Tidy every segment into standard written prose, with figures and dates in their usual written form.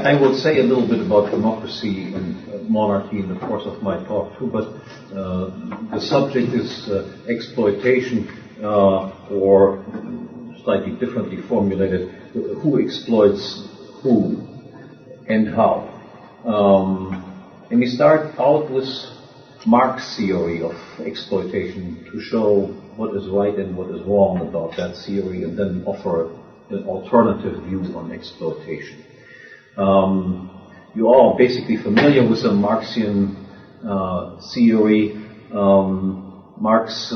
I will say a little bit about democracy and monarchy in the course of my talk too, but the subject is exploitation, or slightly differently formulated, who exploits who and how. And we start out with Marx's theory of exploitation to show what is right and what is wrong about that theory, and then offer an alternative view on exploitation. You all are basically familiar with the Marxian theory. Marx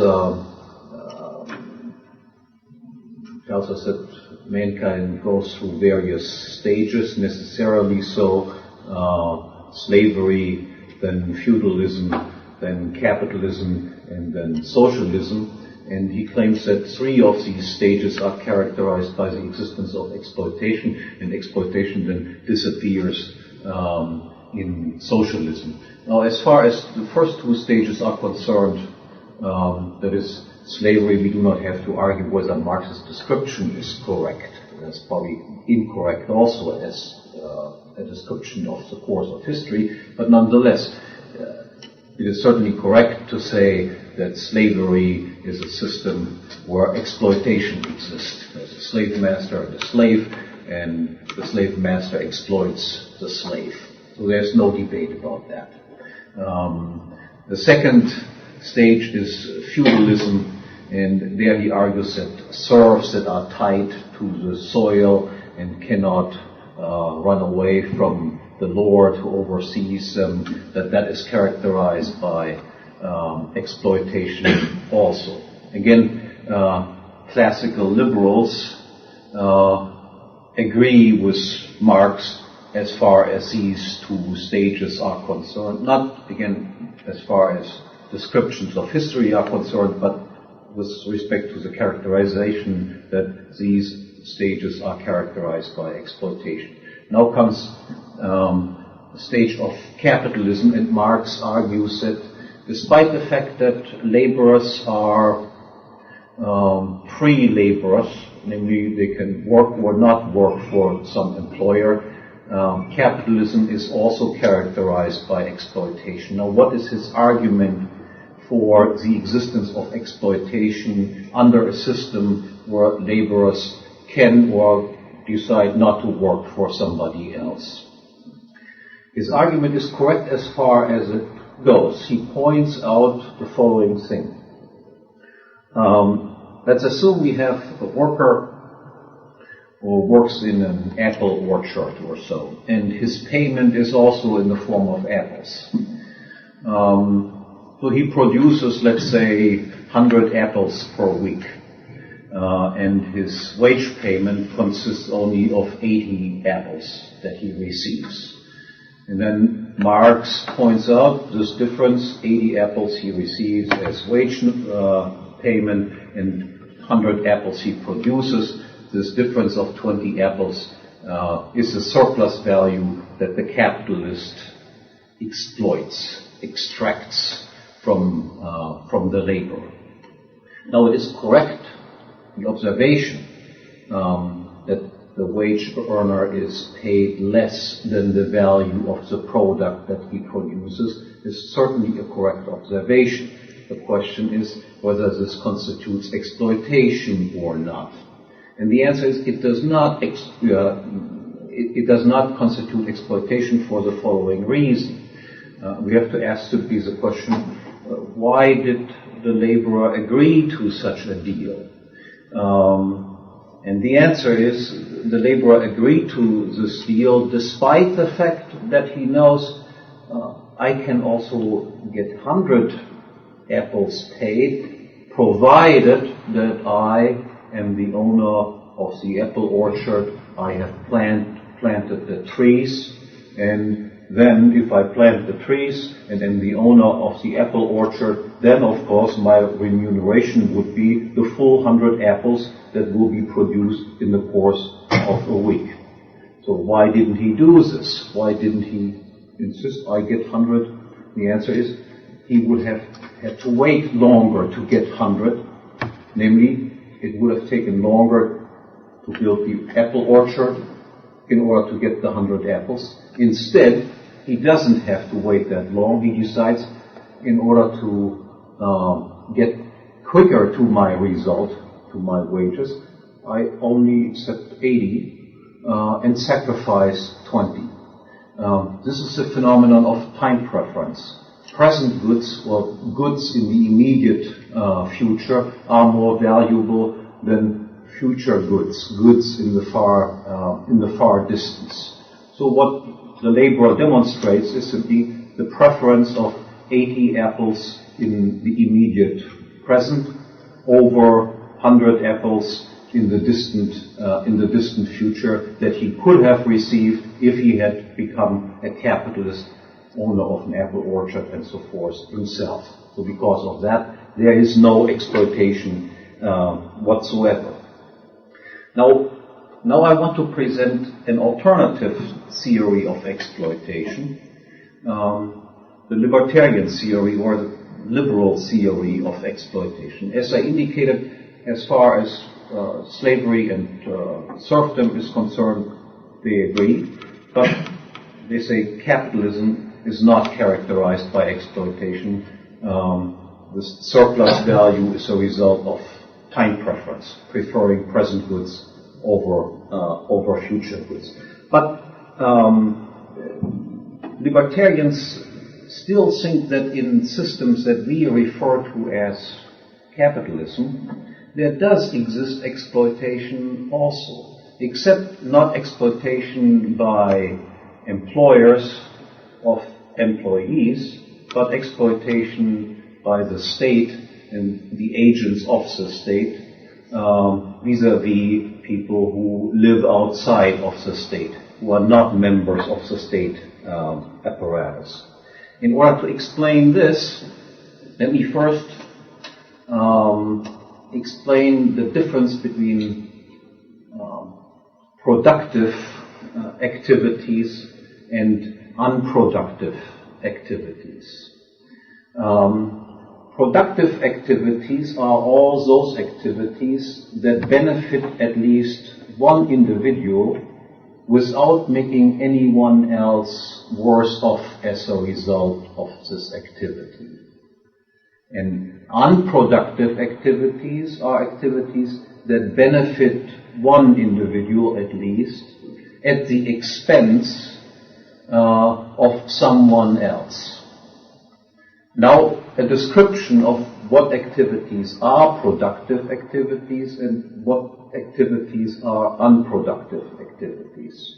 tells us that mankind goes through various stages, necessarily so, slavery, then feudalism, then capitalism, and then socialism. And he claims that 3 of these stages are characterized by the existence of exploitation, and exploitation then disappears in socialism. Now, as far as the first 2 stages are concerned, that is slavery, we do not have to argue whether Marx's description is correct. That's probably incorrect also as a description of the course of history, but nonetheless, it is certainly correct to say that slavery is a system where exploitation exists. There's a slave master and a slave, and the slave master exploits the slave. So there's no debate about that. The second stage is feudalism, and there he argues that serfs that are tied to the soil and cannot run away from the lord who oversees them, that is characterized by exploitation also. Again, classical liberals agree with Marx as far as these 2 stages are concerned, not, again, as far as descriptions of history are concerned, but with respect to the characterization that these stages are characterized by exploitation. Now comes the stage of capitalism, and Marx argues that despite the fact that laborers are free laborers, namely they can work or not work for some employer, capitalism is also characterized by exploitation. Now, what is his argument for the existence of exploitation under a system where laborers can or decide not to work for somebody else? His argument is correct as far as it goes. He points out the following thing. Let's assume we have a worker who works in an apple orchard or so, and his payment is also in the form of apples. So he produces, let's say, 100 apples per week, and his wage payment consists only of 80 apples that he receives. And then Marx points out this difference: 80 apples he receives as wage payment, and 100 apples he produces. This difference of 20 apples is the surplus value that the capitalist exploits, extracts from the laborer. Now, it is correct, the observation that the wage earner is paid less than the value of the product that he produces is certainly a correct observation. The question is whether this constitutes exploitation or not. And the answer is it does not. It does not constitute exploitation for the following reason. We have to ask simply the question: why did the laborer agree to such a deal? And the answer is the laborer agreed to this deal despite the fact that he knows I can also get 100 apples paid, provided that I am the owner of the apple orchard. I have planted the trees, and then if I plant the trees and am the owner of the apple orchard, then of course my remuneration would be the full 100 apples that will be produced in the course of a week. So why didn't he do this? Why didn't he insist I get 100? The answer is he would have had to wait longer to get 100. Namely, it would have taken longer to build the apple orchard, in order to get the 100 apples. Instead, he doesn't have to wait that long. He decides, in order to get quicker to my result, to my wages, I only accept 80 and sacrifice 20. This is a phenomenon of time preference. Present goods, or goods in the immediate future, are more valuable than future goods, goods in the far distance. So what the laborer demonstrates is simply the preference of 80 apples in the immediate present over 100 apples in the distant future that he could have received if he had become a capitalist, owner of an apple orchard and so forth himself. So because of that, there is no exploitation whatsoever. Now I want to present an alternative theory of exploitation, the Libertarian theory or the liberal theory of exploitation. As I indicated, as far as slavery and serfdom is concerned, they agree, but they say capitalism is not characterized by exploitation. The surplus value is a result of time preference, preferring present goods over future goods. But libertarians still think that in systems that we refer to as capitalism, there does exist exploitation also, except not exploitation by employers of employees, but exploitation by the state and the agents of the state vis-à-vis people who live outside of the state, who are not members of the state apparatus. In order to explain this, let me first explain the difference between productive activities and unproductive activities. Productive activities are all those activities that benefit at least one individual without making anyone else worse off as a result of this activity. And unproductive activities are activities that benefit one individual at least at the expense of someone else. Now, a description of what activities are productive activities and what activities are unproductive activities.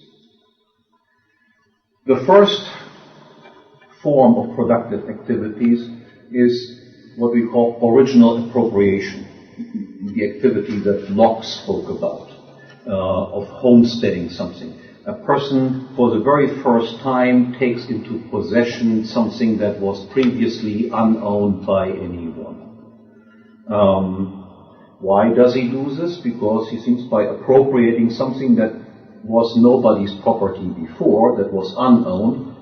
The first form of productive activities is what we call original appropriation, the activity that Locke spoke about, of homesteading something. A person, for the very first time, takes into possession something that was previously unowned by anyone. Why does he do this? Because he thinks by appropriating something that was nobody's property before, that was unowned,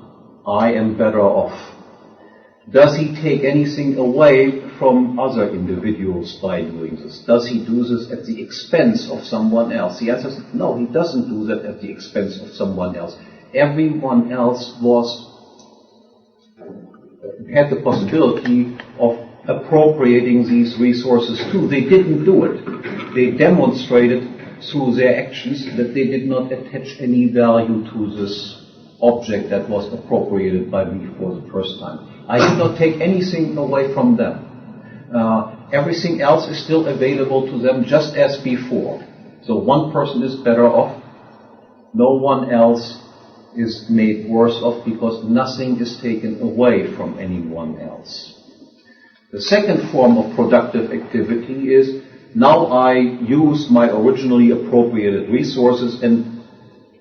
I am better off. Does he take anything away from other individuals by doing this? Does he do this at the expense of someone else? The answer is no, he doesn't do that at the expense of someone else. Everyone else had the possibility of appropriating these resources too. They didn't do it. They demonstrated through their actions that they did not attach any value to this object that was appropriated by me for the first time. I did not take anything away from them. Everything else is still available to them just as before. So one person is better off. No one else is made worse off because nothing is taken away from anyone else. The second form of productive activity is now I use my originally appropriated resources and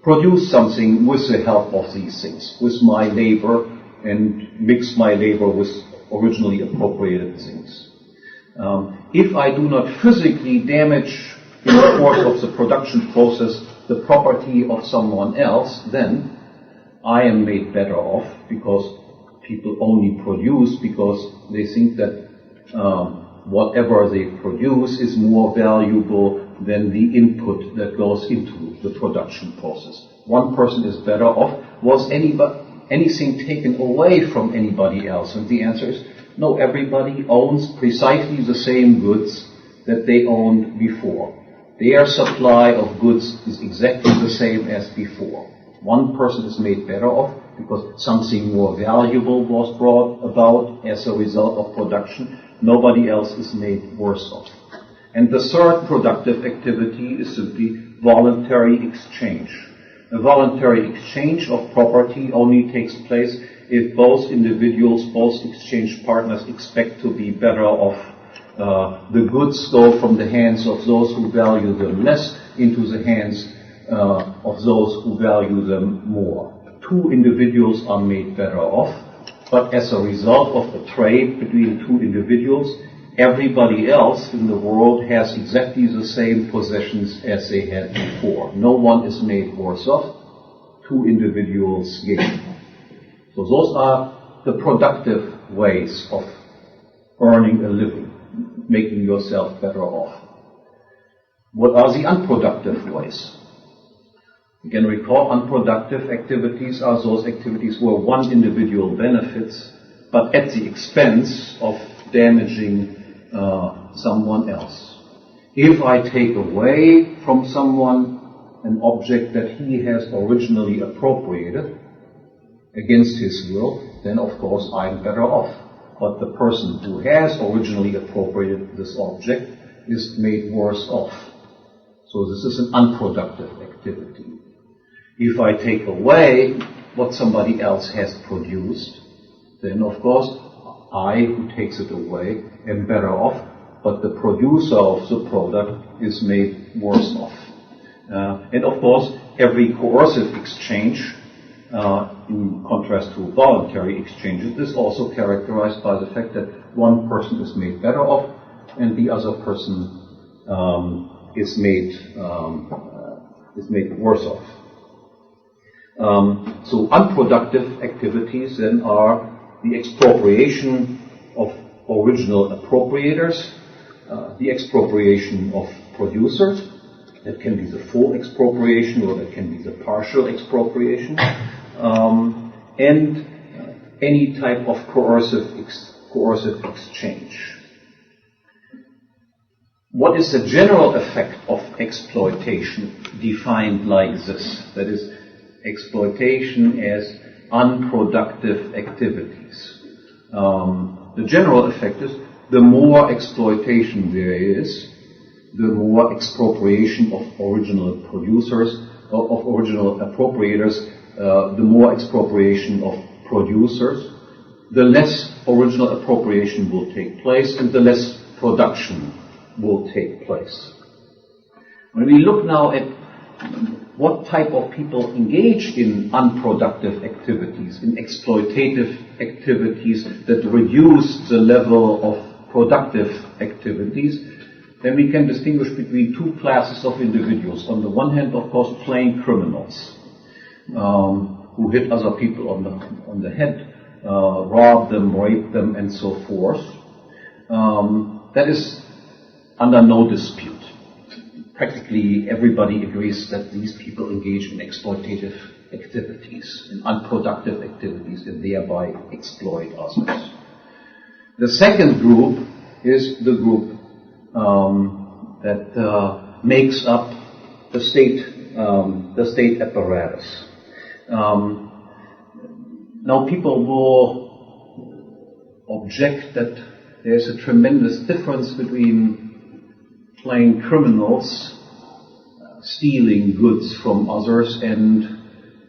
produce something with the help of these things, with my labor, and mix my labor with originally appropriated things. If I do not physically damage in the course of the production process the property of someone else, then I am made better off because people only produce because they think that whatever they produce is more valuable than the input that goes into the production process. one person is better off, was anything taken away from anybody else? And the answer is no, everybody owns precisely the same goods that they owned before. Their supply of goods is exactly the same as before. One person is made better off because something more valuable was brought about as a result of production. Nobody else is made worse off. And the third productive activity is simply voluntary exchange. A voluntary exchange of property only takes place if both individuals, both exchange partners expect to be better off. The goods go from the hands of those who value them less into the hands of those who value them more. Two individuals are made better off, but as a result of the trade between two individuals, everybody else in the world has exactly the same possessions as they had before. No one is made worse off. Two individuals gain. So those are the productive ways of earning a living, making yourself better off. What are the unproductive ways? Again, recall, unproductive activities are those activities where one individual benefits, but at the expense of damaging someone else. If I take away from someone an object that he has originally appropriated against his will, then of course I'm better off. But the person who has originally appropriated this object is made worse off. So this is an unproductive activity. If I take away what somebody else has produced, then of course I, who takes it away, am better off, but the producer of the product is made worse off. And of course, every coercive exchange, in contrast to voluntary exchanges, is also characterized by the fact that one person is made better off and the other person is made worse off. So unproductive activities then are the expropriation of original appropriators, the expropriation of producers. That can be the full expropriation or that can be the partial expropriation, and any type of coercive exchange. What is the general effect of exploitation defined like this? That is, exploitation as unproductive activities. The general effect is the more exploitation there is, the more expropriation of original producers, of original appropriators, the more expropriation of producers, the less original appropriation will take place and the less production will take place. When we look now at what type of people engage in unproductive activities, in exploitative activities that reduce the level of productive activities, then we can distinguish between two classes of individuals. On the one hand, of course, plain criminals, who hit other people on the head, rob them, rape them, and so forth. That is under no dispute. Practically everybody agrees that these people engage in exploitative activities, in unproductive activities, and thereby exploit others. The second group is the group that makes up the state apparatus. Now people will object that there's a tremendous difference between plain criminals stealing goods from others and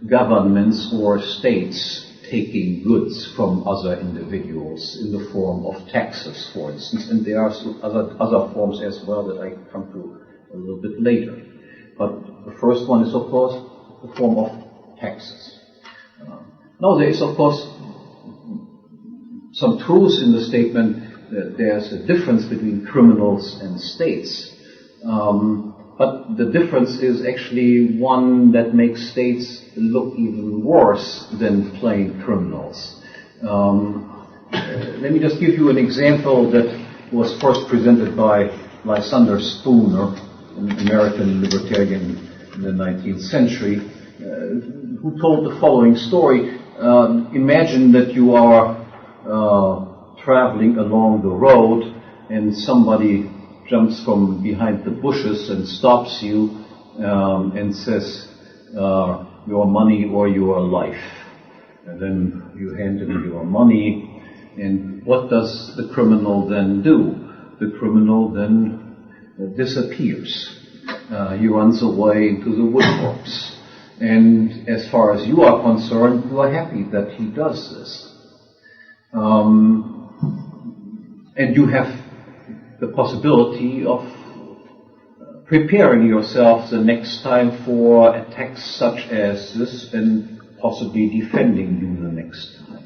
governments or states taking goods from other individuals in the form of taxes, for instance, and there are other forms as well that I come to a little bit later. But the first one is, of course, the form of taxes. Now there is, of course, some truth in the statement that there's a difference between criminals and states. But the difference is actually one that makes states look even worse than plain criminals. Let me just give you an example that was first presented by Lysander Spooner, an American libertarian in the 19th century. who told the following story. Imagine that you are traveling along the road and somebody jumps from behind the bushes and stops you and says, your money or your life. And then you hand him your money, and what does the criminal then do? The criminal then disappears. He runs away into the woodworks. And as far as you are concerned, you are happy that he does this. And you have the possibility of preparing yourself the next time for attacks such as this and possibly defending you the next time.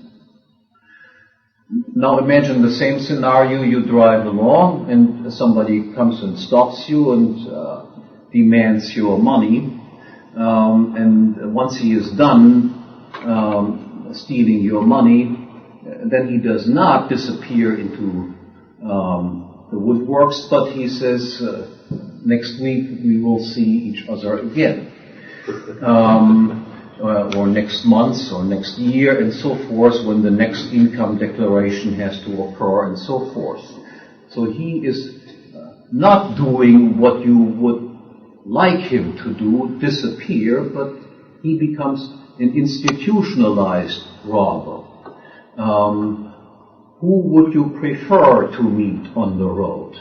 Now imagine the same scenario. You drive along and somebody comes and stops you and demands your money. And once he is done stealing your money, then he does not disappear into the woodworks, but he says, next week we will see each other again. Or next month or next year and so forth, when the next income declaration has to occur and so forth. So he is not doing what you would like him to do, disappear, but he becomes an institutionalized robber. Who would you prefer to meet on the road?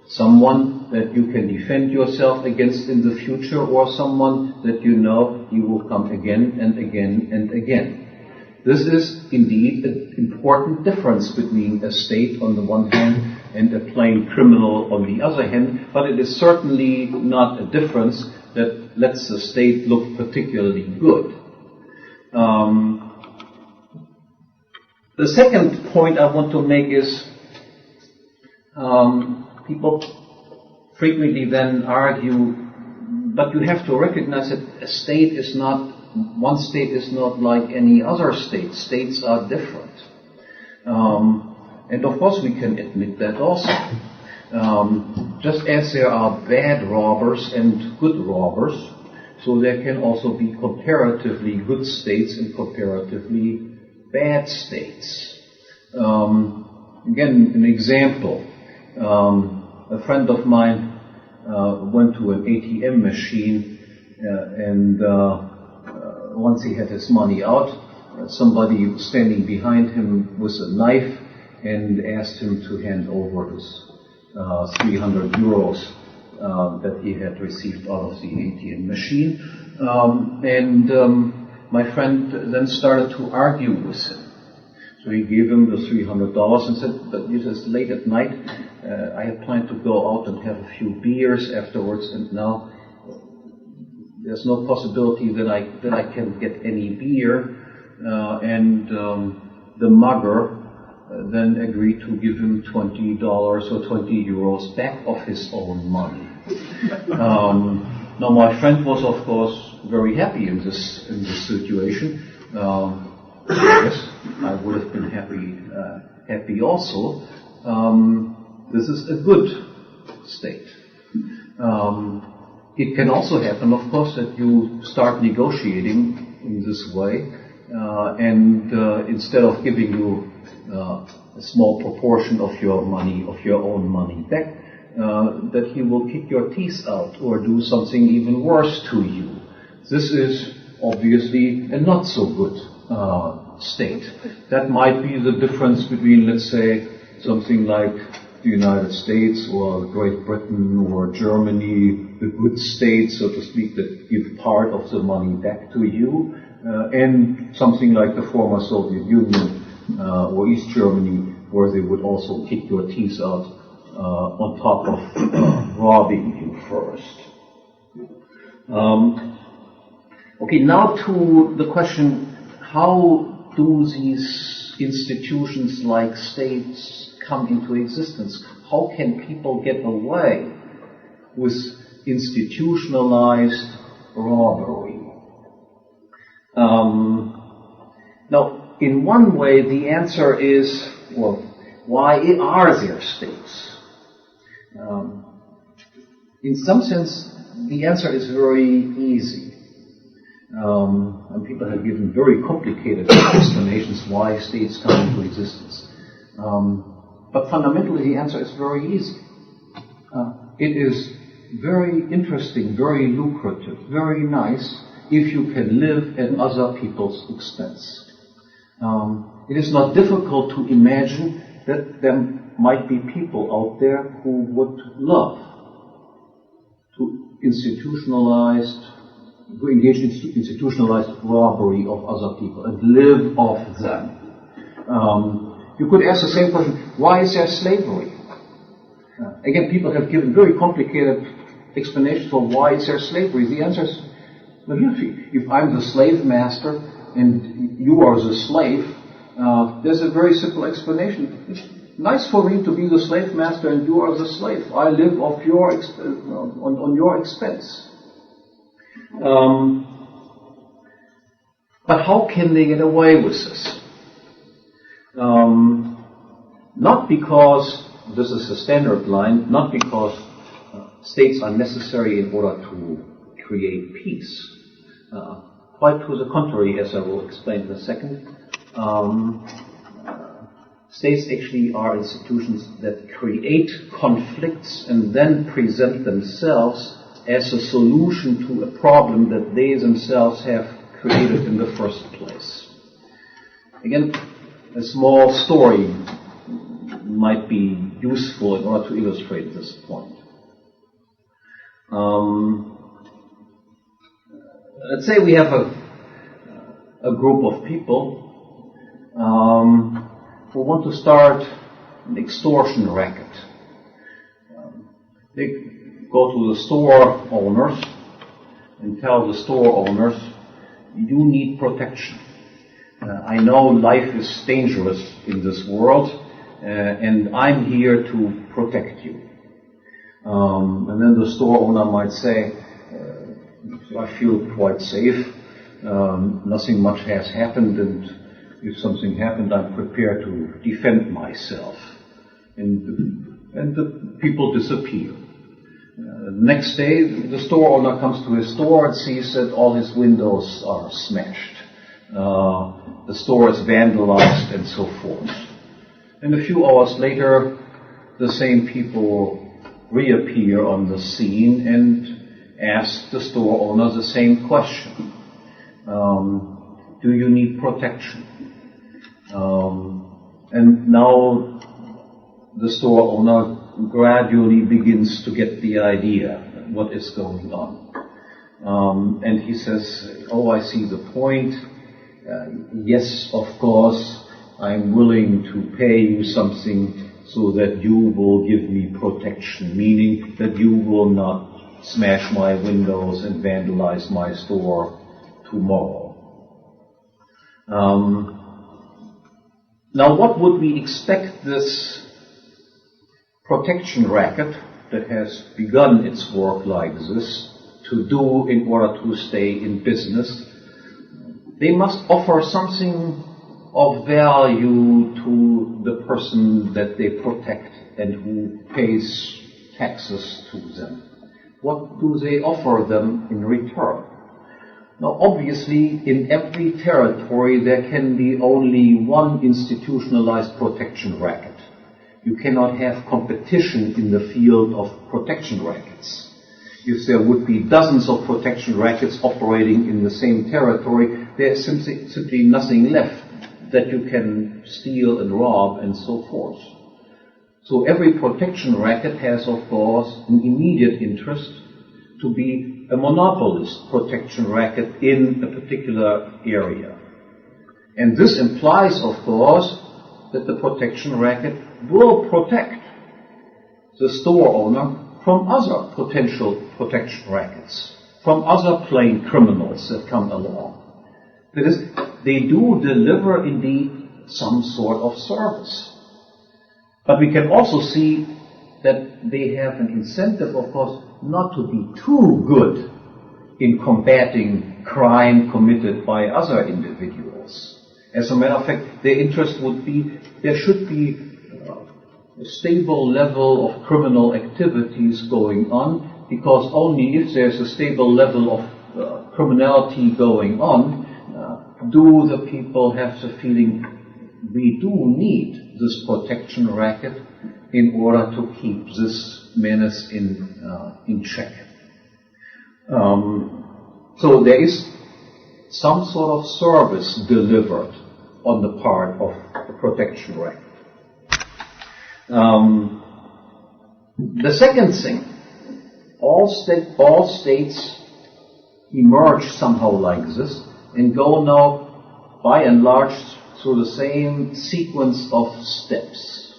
Someone that you can defend yourself against in the future, or someone that you know he will come again and again and again? This is indeed an important difference between a state on the one hand and a plain criminal on the other hand, but it is certainly not a difference that lets the state look particularly good. The second point I want to make is people frequently then argue, but you have to recognize that one state is not like any other state. States are different. And of course we can admit that also. Just as there are bad robbers and good robbers, so there can also be comparatively good states and comparatively bad states. Again, an example. A friend of mine went to an ATM machine and once he had his money out, somebody was standing behind him with a knife and asked him to hand over his 300 euros that he had received out of the ATM machine. My friend then started to argue with him. So he gave him the $300 and said, but it is late at night. I had planned to go out and have a few beers afterwards, and now there's no possibility that I can get any beer. The mugger then agreed to give him $20 or 20 euros back of his own money. Now my friend was of course very happy in this situation. Yes, I would have been happy also. This is a good state. It can also happen, of course, that you start negotiating in this way, and instead of giving you a small proportion of your money, of your own money back, that he will kick your teeth out or do something even worse to you. This is obviously a not so good state. That might be the difference between, let's say, something like the United States or Great Britain or Germany, the good states, so to speak, that give part of the money back to you, and something like the former Soviet Union or East Germany, where they would also kick your teeth out on top of robbing you first. Okay, now to the question, how do these institutions like states come into existence? How can people get away with institutionalized robbery? Now, in one way, the answer is, well, why are there states? In some sense, the answer is very easy. And people have given very complicated explanations why states come into existence. But fundamentally, the answer is very easy. It is very interesting, very lucrative, very nice if you can live at other people's expense. It is not difficult to imagine that there might be people out there who would love to engage in institutionalized robbery of other people and live off them. You could ask the same question, why is there slavery? Again, people have given very complicated explanations for why is there slavery. The answer is, well, if I'm the slave master and you are the slave, there's a very simple explanation. It's nice for me to be the slave master and you are the slave. I live off your on your expense. But how can they get away with this? Not because, this is the standard line, not because states are necessary in order to create peace. Quite to the contrary, as I will explain in a second. States actually are institutions that create conflicts and then present themselves as a solution to a problem that they themselves have created in the first place. Again, a small story might be useful in order to illustrate this point. Let's say we have a group of people who want to start an extortion racket. They go to the store owners and tell the store owners, you need protection. I know life is dangerous in this world, and I'm here to protect you. And then the store owner might say, I feel quite safe. Nothing much has happened, and if something happened, I'm prepared to defend myself. And the people disappear. Next day, the store owner comes to his store and sees that all his windows are smashed. The store is vandalized and so forth. And a few hours later, the same people reappear on the scene and ask the store owner the same question. Do you need protection? And now the store owner gradually begins to get the idea what is going on. And he says, oh, I see the point. Yes, of course, I'm willing to pay you something so that you will give me protection, meaning that you will not smash my windows and vandalize my store tomorrow. Now, what would we expect this protection racket that has begun its work like this to do in order to stay in business? They must offer something of value to the person that they protect and who pays taxes to them. What do they offer them in return? Now, obviously, in every territory there can be only one institutionalized protection racket. You cannot have competition in the field of protection rackets. If there would be dozens of protection rackets operating in the same territory, there is simply nothing left that you can steal and rob and so forth. So every protection racket has, of course, an immediate interest to be a monopolist protection racket in a particular area. And this implies, of course, that the protection racket will protect the store owner from other potential protection rackets, from other plain criminals that come along. That is, they do deliver indeed some sort of service. But we can also see that they have an incentive, of course, not to be too good in combating crime committed by other individuals. As a matter of fact, their interest would be there should be a stable level of criminal activities going on, because only if there's a stable level of criminality going on, do the people have the feeling we do need this protection racket in order to keep this menace in check? So there is some sort of service delivered on the part of the protection racket. The second thing, all states emerge somehow like this and go now by and large through the same sequence of steps.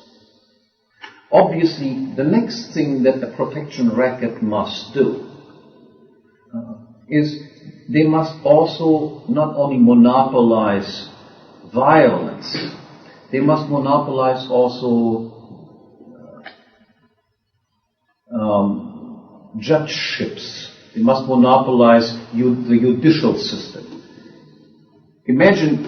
Obviously, the next thing that the protection racket must do is they must also not only monopolize violence, they must monopolize also judgeships. They must monopolize the judicial system. Imagine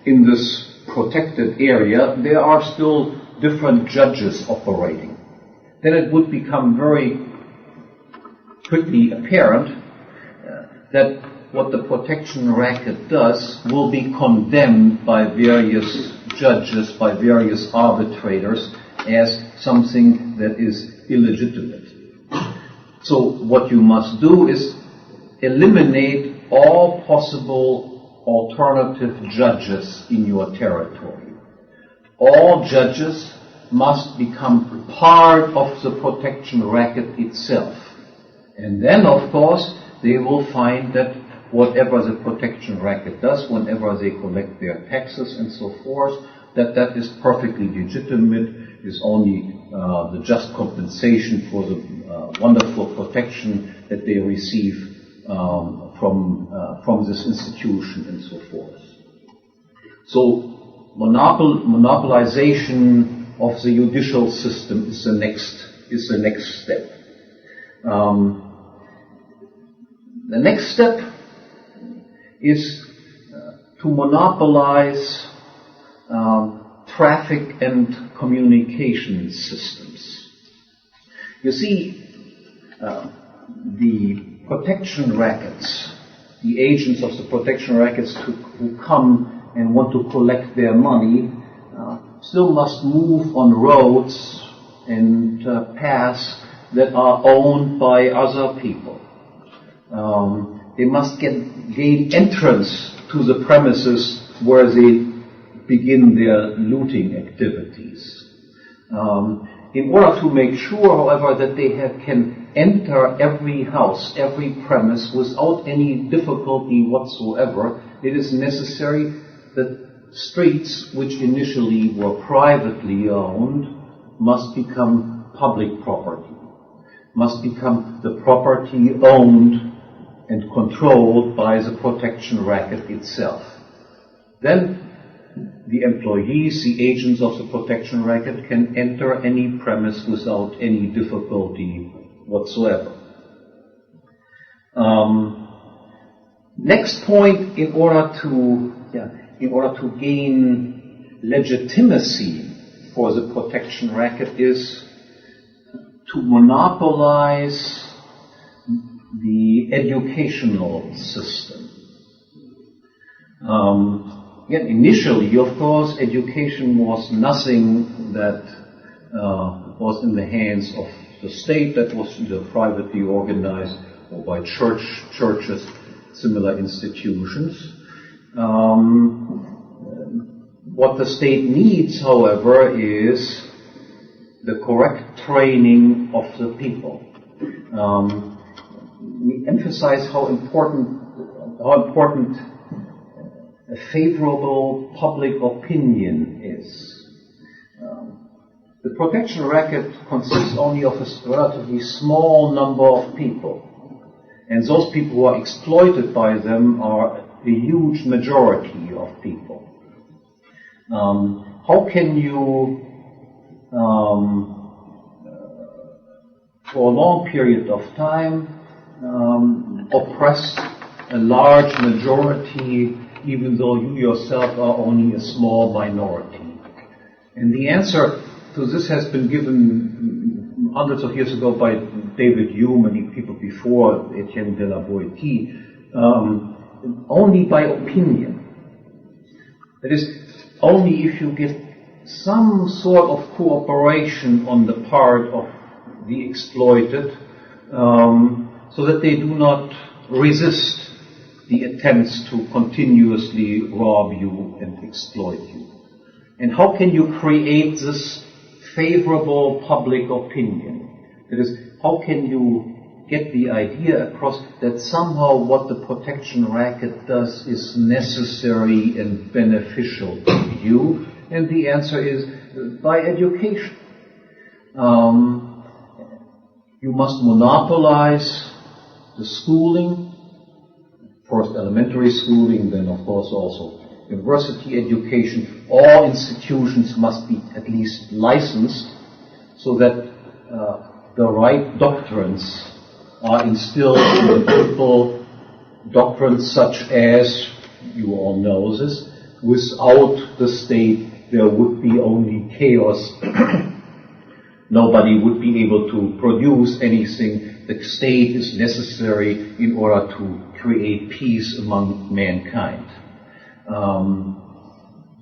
in this protected area there are still different judges operating. Then it would become very quickly apparent that what the protection racket does will be condemned by various judges, by various arbitrators, as something that is illegitimate. So what you must do is eliminate all possible alternative judges in your territory. All judges must become part of the protection racket itself. And then, of course, they will find that whatever the protection racket does, whenever they collect their taxes and so forth, that is perfectly legitimate, is only the just compensation for the wonderful protection that they receive from this institution and so forth. So monopolization of the judicial system is the next step. The next step is to monopolize traffic and communication systems. You see, the protection rackets, the agents of the protection rackets who come and want to collect their money, still must move on roads and paths that are owned by other people. They must gain entrance to the premises where they begin their looting activities. In order to make sure, however, that they can enter every house, every premise without any difficulty whatsoever, it is necessary that streets which initially were privately owned must become public property, must become the property owned and controlled by the protection racket itself. Then the employees, the agents of the protection racket, can enter any premise without any difficulty whatsoever. Next point, in order to gain legitimacy for the protection racket, is to monopolize the educational system. Again, initially, of course, education was nothing that was in the hands of the state, that was either privately organized or by churches, similar institutions. What the state needs, however, is the correct training of the people. We emphasize how important a favorable public opinion is. The protection racket consists only of a relatively small number of people, and those people who are exploited by them are a huge majority of people. How can you, for a long period of time, oppress a large majority, even though you yourself are only a small minority? And the answer to this has been given hundreds of years ago by David Hume and people before, Etienne de la Boétie. only by opinion. That is, only if you get some sort of cooperation on the part of the exploited, so that they do not resist the attempts to continuously rob you and exploit you. And how can you create this favorable public opinion? That is, how can you get the idea across that somehow what the protection racket does is necessary and beneficial to you? And the answer is by education. You must monopolize the schooling, first elementary schooling, then of course also university education. All institutions must be at least licensed so that the right doctrines are instilled in the people, doctrines such as, you all know this, without the state there would be only chaos. Nobody would be able to produce anything. The state is necessary in order to create peace among mankind.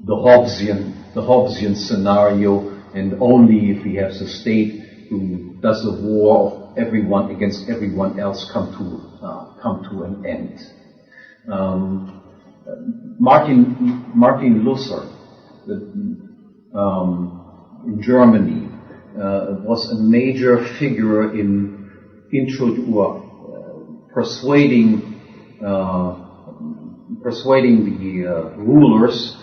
The Hobbesian scenario, and only if we have the state who does a war of everyone against everyone else come to an end. Martin Luther in Germany was a major figure in persuading the rulers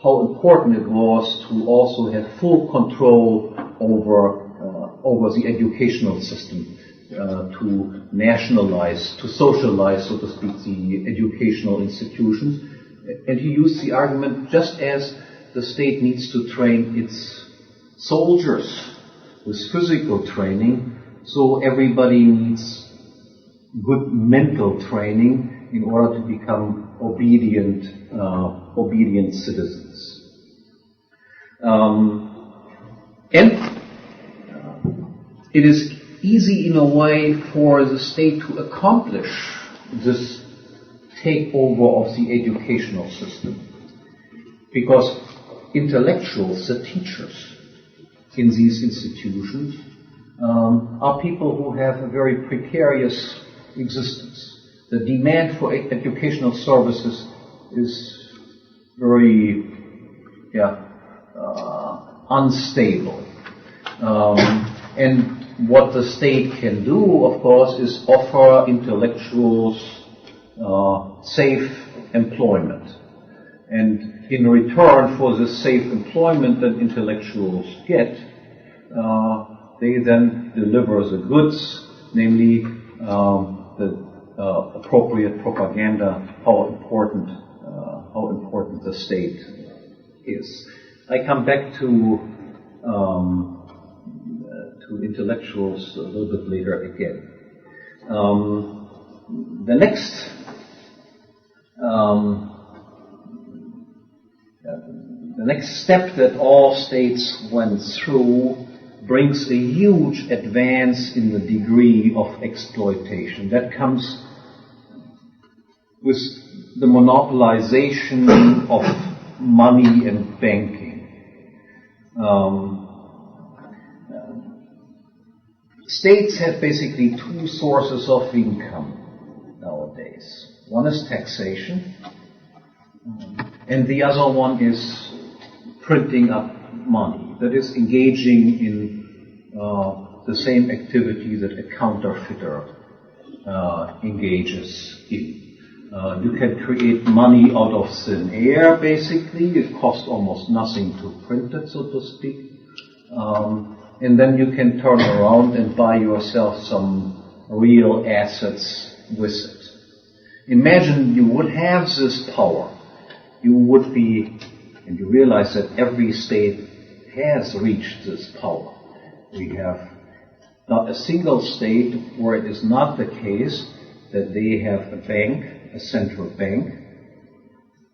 how important it was to also have full control over the educational system, to nationalize, to socialize, so to speak, the educational institutions. And he used the argument, just as the state needs to train its soldiers with physical training, so everybody needs good mental training in order to become obedient citizens. And it is easy in a way for the state to accomplish this takeover of the educational system, because intellectuals, the teachers in these institutions, are people who have a very precarious existence. The demand for educational services is very unstable. And what the state can do, of course, is offer intellectuals safe employment. And in return for the safe employment that intellectuals get, they then deliver the goods, namely the appropriate propaganda, how important the state is. I come back to intellectuals a little bit later again. The next step that all states went through brings a huge advance in the degree of exploitation. That comes with the monopolization of money and banking. States have basically two sources of income nowadays. One is taxation, and the other one is printing up money. That is engaging in the same activity that a counterfeiter engages in. You can create money out of thin air, basically. It costs almost nothing to print it, so to speak. And then you can turn around and buy yourself some real assets with it. Imagine you would have this power. You would be, and you realize that every state has reached this power. We have not a single state where it is not the case that they have a bank, a central bank,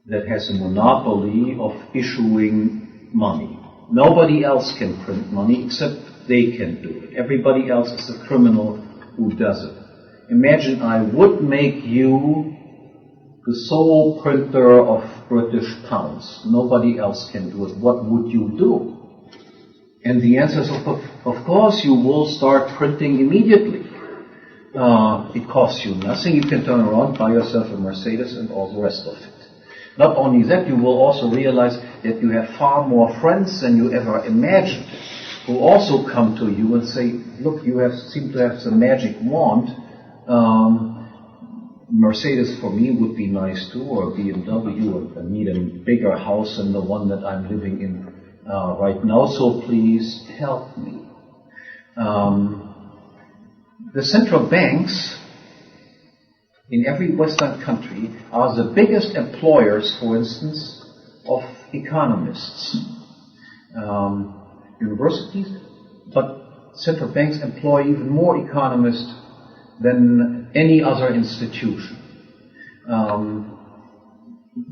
that has a monopoly of issuing money. Nobody else can print money except they can do it. Everybody else is a criminal who does it. imagine I would make you the sole printer of British pounds. Nobody else can do it. What would you do? And the answer is, of course, you will start printing immediately. It costs you nothing. You can turn around, buy yourself a Mercedes and all the rest of it. Not only that, you will also realize that you have far more friends than you ever imagined, who also come to you and say, look, you seem to have the magic wand. Mercedes for me would be nice too, or BMW, and need a bigger house than the one that I'm living in right now, so please help me. The central banks in every Western country are the biggest employers, for instance, of economists. Universities, but central banks employ even more economists than any other institution.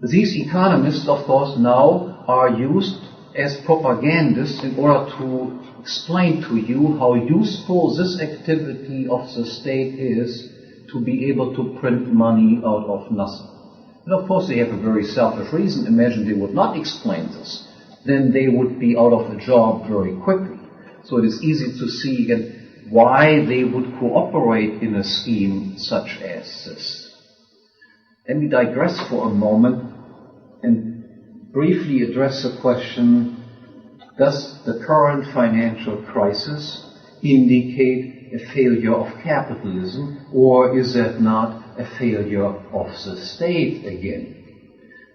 These economists, of course, now are used as propagandists in order to explain to you how useful this activity of the state is to be able to print money out of nothing. And of course they have a very selfish reason. Imagine they would not explain this. Then they would be out of a job very quickly. So it is easy to see again why they would cooperate in a scheme such as this. Let me digress for a moment and briefly address the question, does the current financial crisis indicate a failure of capitalism, or is that not a failure of the state again?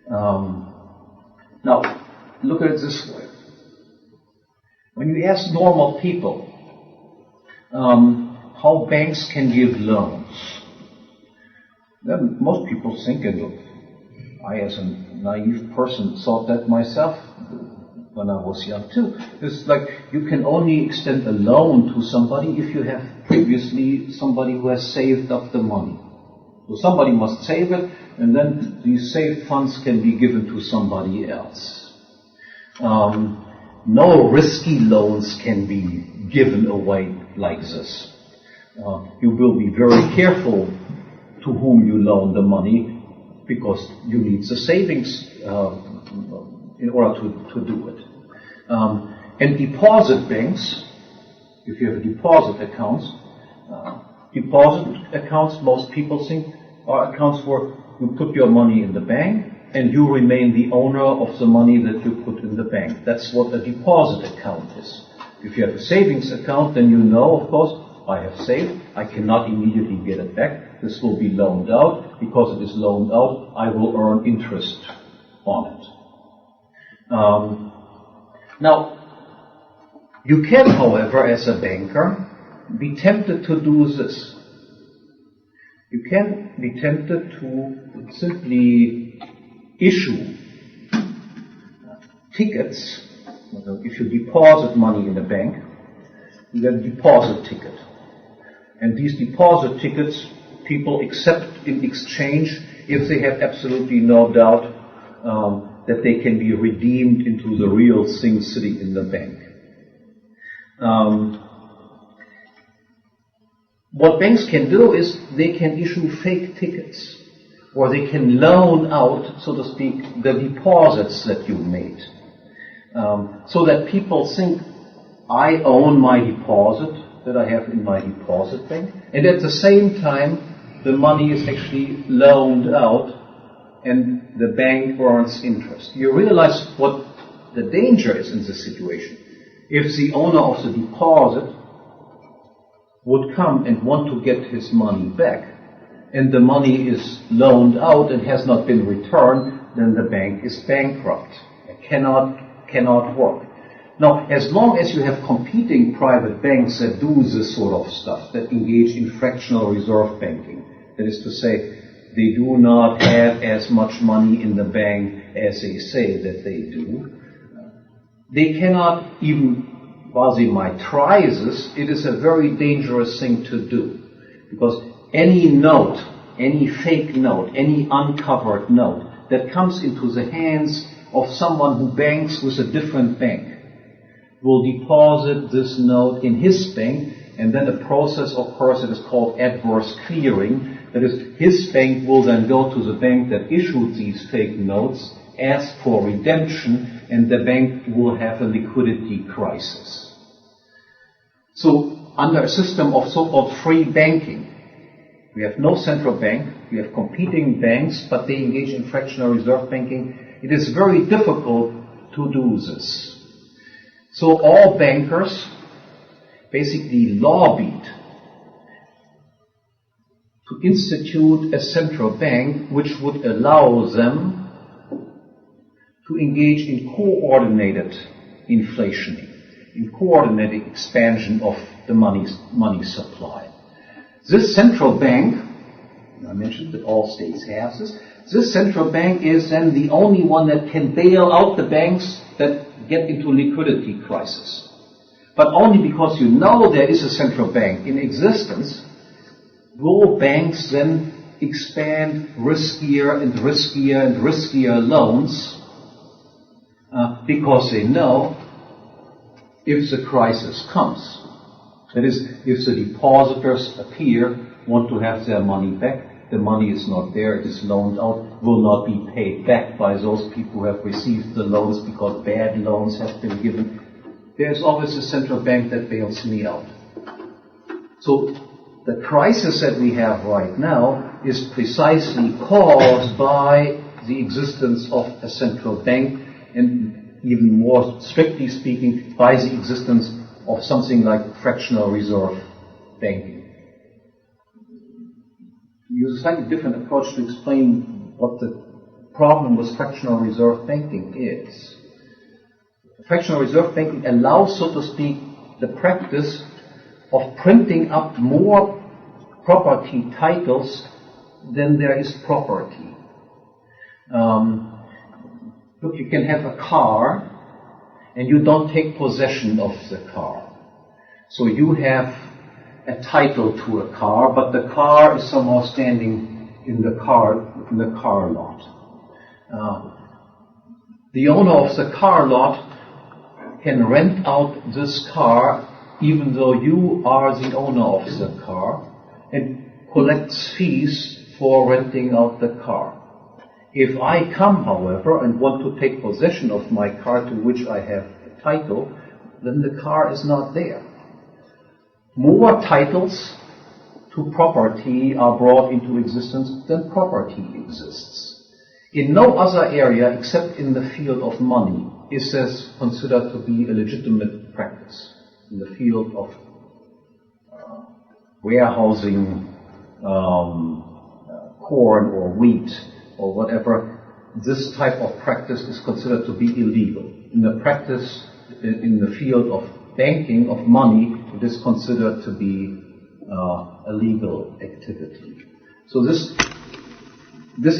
Now, look at it this way. When you ask normal people how banks can give loans, then most people think, and look, I as a naive person thought that myself when I was young too. It's like you can only extend a loan to somebody if you have previously somebody who has saved up the money. So somebody must save it, and then these saved funds can be given to somebody else. No risky loans can be given away like this. You will be very careful to whom you loan the money, because you need the savings in order to do it. And deposit banks, if you have deposit accounts, most people think are accounts where you put your money in the bank and you remain the owner of the money that you put in the bank. That's what a deposit account is. If you have a savings account, then you know, of course, I have saved, I cannot immediately get it back. This will be loaned out. Because it is loaned out, I will earn interest on it. Now, you can, however, as a banker, be tempted to do this. You can be tempted to simply issue tickets. If you deposit money in a bank, you get a deposit ticket. And these deposit tickets people accept in exchange if they have absolutely no doubt that they can be redeemed into the real thing sitting in the bank. What banks can do is they can issue fake tickets, or they can loan out, so to speak, the deposits that you made, so that people think, I own my deposit that I have in my deposit bank, and at the same time the money is actually loaned out and the bank earns interest. You realize what the danger is in this situation. If the owner of the deposit would come and want to get his money back, and the money is loaned out and has not been returned, then the bank is bankrupt. It cannot work. Now, as long as you have competing private banks that do this sort of stuff, that engage in fractional reserve banking, that is to say, they do not have as much money in the bank as they say that they do, they cannot even, while they might try this, it is a very dangerous thing to do. Because any note, any fake note, any uncovered note that comes into the hands of someone who banks with a different bank will deposit this note in his bank, and then a process occurs that is called adverse clearing. That is, his bank will then go to the bank that issued these fake notes, ask for redemption, and the bank will have a liquidity crisis. So, under a system of so-called free banking, we have no central bank, we have competing banks, but they engage in fractional reserve banking. It is very difficult to do this. So all bankers basically lobbied to institute a central bank which would allow them to engage in coordinated inflation, in coordinated expansion of the money supply. This central bank, I mentioned that all states have this central bank is then the only one that can bail out the banks that get into liquidity crisis. But only because you know there is a central bank in existence, will banks then expand riskier and riskier and riskier loans because they know if the crisis comes. That is, if the depositors want to have their money back, the money is not there, it is loaned out, will not be paid back by those people who have received the loans because bad loans have been given. There is always a central bank that bails me out. So the crisis that we have right now is precisely caused by the existence of a central bank, and even more strictly speaking, by the existence of something like fractional reserve banking. Use a slightly different approach to explain what the problem with fractional reserve banking is. Fractional reserve banking allows, so to speak, the practice of printing up more property titles than there is property. Look, you can have a car and you don't take possession of the car. So you have a title to a car, but the car is somehow standing in the car lot. The owner of the car lot can rent out this car even though you are the owner of the car, and collects fees for renting out the car. If I come, however, and want to take possession of my car to which I have a title, then the car is not there. More titles to property are brought into existence than property exists. In no other area except in the field of money is this considered to be a legitimate practice. In the field of warehousing corn or wheat or whatever, this type of practice is considered to be illegal. In the field of banking, of money, it is considered to be a legal activity. So this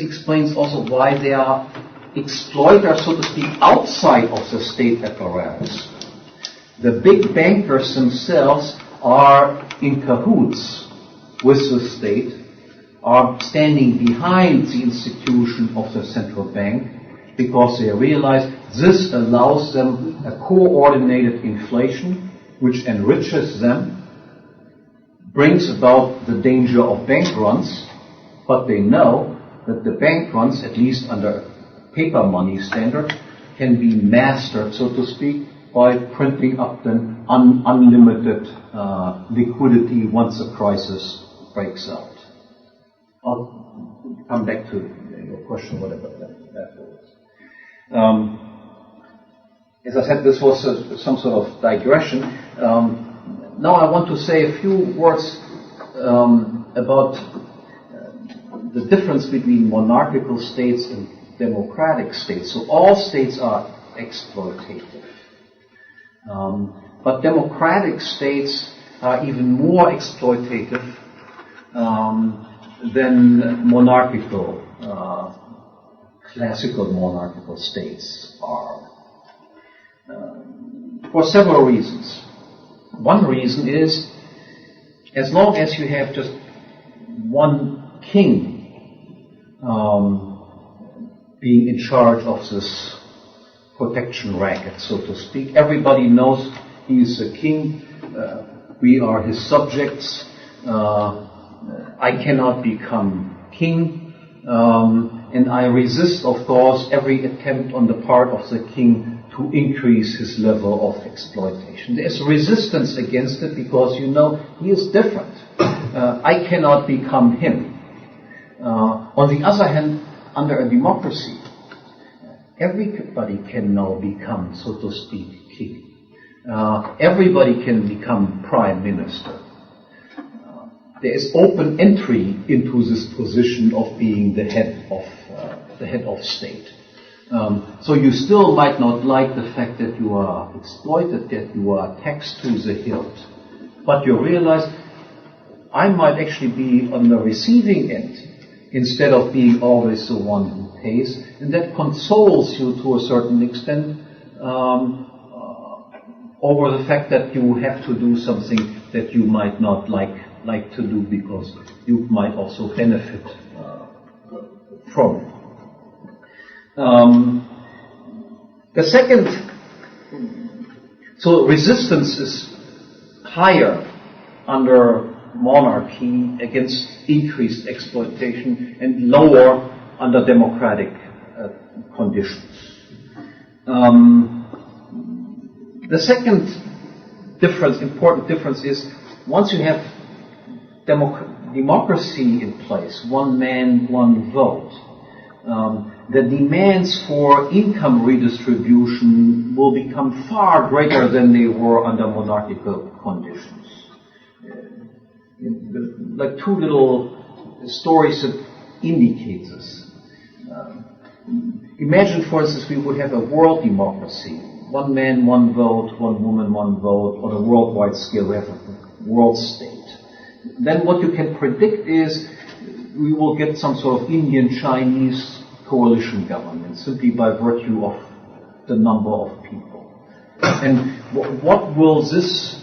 explains also why there are exploiters, so to speak, outside of the state apparatus. The big bankers themselves are in cahoots with the state, are standing behind the institution of the central bank, because they realize this allows them a coordinated inflation which enriches them, brings about the danger of bank runs, but they know that the bank runs, at least under paper money standard, can be mastered, so to speak, by printing up then unlimited liquidity once a crisis breaks out. I'll come back to your question, whatever afterwards. As I said, this was some sort of digression. Now I want to say a few words about the difference between monarchical states and democratic states. So all states are exploitative. But democratic states are even more exploitative than monarchical, classical monarchical states are. For several reasons. One reason is, as long as you have just one king being in charge of this protection racket, so to speak, everybody knows he is the king. We are his subjects. I cannot become king. And I resist, of course, every attempt on the part of the king to increase his level of exploitation. There's resistance against it because, you know, he is different. I cannot become him. On the other hand, under a democracy, everybody can now become, so to speak, king. Everybody can become prime minister. There is open entry into this position of being the head of state. So you still might not like the fact that you are exploited, that you are taxed to the hilt, but you realize I might actually be on the receiving end instead of being always the one who pays, and that consoles you to a certain extent over the fact that you have to do something that you might not like to do because you might also benefit from it. The second, so resistance is higher under monarchy against increased exploitation and lower under democratic conditions. The second important difference is once you have democracy in place, one man, one vote, the demands for income redistribution will become far greater than they were under monarchical conditions. Like two little stories that indicate this. Imagine, for instance, we would have a world democracy. One man, one vote, one woman, one vote. On a worldwide scale, we have a world state. Then what you can predict is we will get some sort of Indian-Chinese coalition government simply by virtue of the number of people. And what will this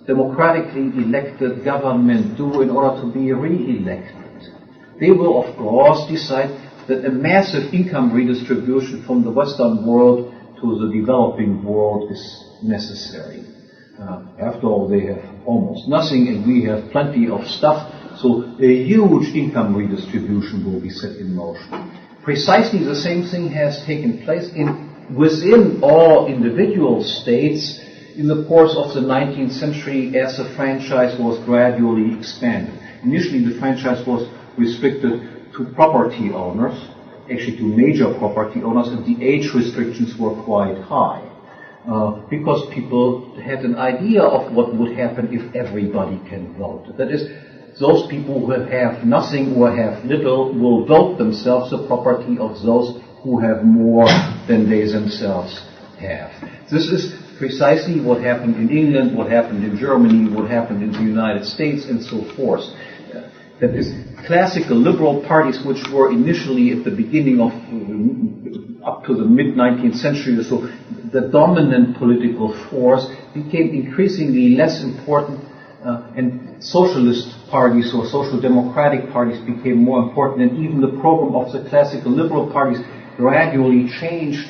democratically elected government do in order to be re-elected? They will, of course, decide that a massive income redistribution from the Western world to the developing world is necessary. After all, they have almost nothing and we have plenty of stuff, so a huge income redistribution will be set in motion. Precisely the same thing has taken place within all individual states in the course of the 19th century as the franchise was gradually expanded. Initially, the franchise was restricted to property owners, actually to major property owners, and the age restrictions were quite high. Because people had an idea of what would happen if everybody can vote. That is, those people who have nothing or have little will vote themselves the property of those who have more than they themselves have. This is precisely what happened in England, what happened in Germany, what happened in the United States, and so forth. That is, classical liberal parties, which were initially at the beginning of up to the mid-19th century or so, the dominant political force, became increasingly less important, and socialist parties or social democratic parties became more important, and even the program of the classical liberal parties gradually changed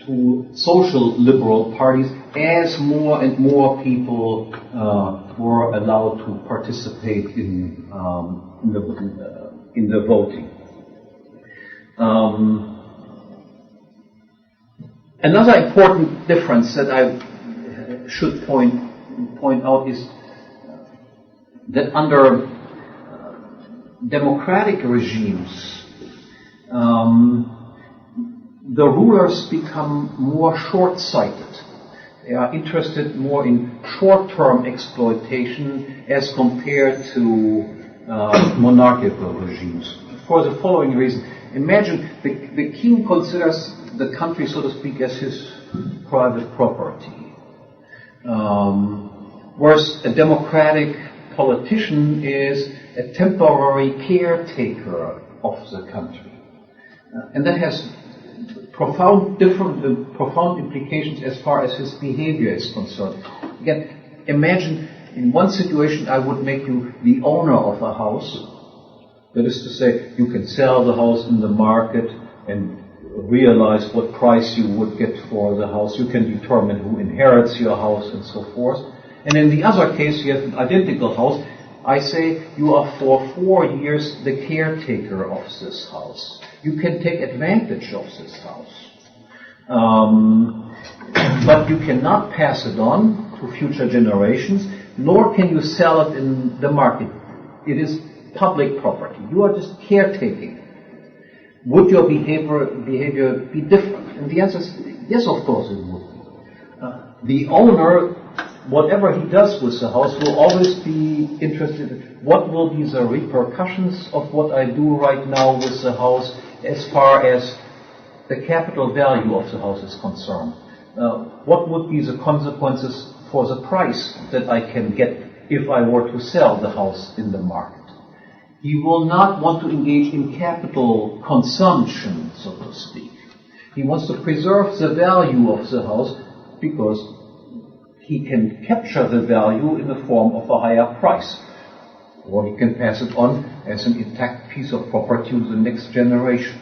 to social liberal parties as more and more people were allowed to participate in the voting. Another important difference that I should point out is that under democratic regimes, the rulers become more short-sighted. They are interested more in short-term exploitation as compared to monarchical regimes. For the following reason: imagine the king considers the country, so to speak, as his private property, whereas a democratic politician is a temporary caretaker of the country, and that has profound implications as far as his behavior is concerned. Again, imagine in one situation I would make you the owner of a house. That is to say, you can sell the house in the market and realize what price you would get for the house. You can determine who inherits your house and so forth. And in the other case, you have an identical house. I say you are for 4 years the caretaker of this house. You can take advantage of this house. But you cannot pass it on to future generations, nor can you sell it in the market. It is public property. You are just caretaking. Would your behavior be different? And the answer is yes, of course it would be. The owner, whatever he does with the house, will always be interested in what will be the repercussions of what I do right now with the house as far as the capital value of the house is concerned. What would be the consequences for the price that I can get if I were to sell the house in the market? He will not want to engage in capital consumption, so to speak. He wants to preserve the value of the house because he can capture the value in the form of a higher price. Or he can pass it on as an intact piece of property to the next generation.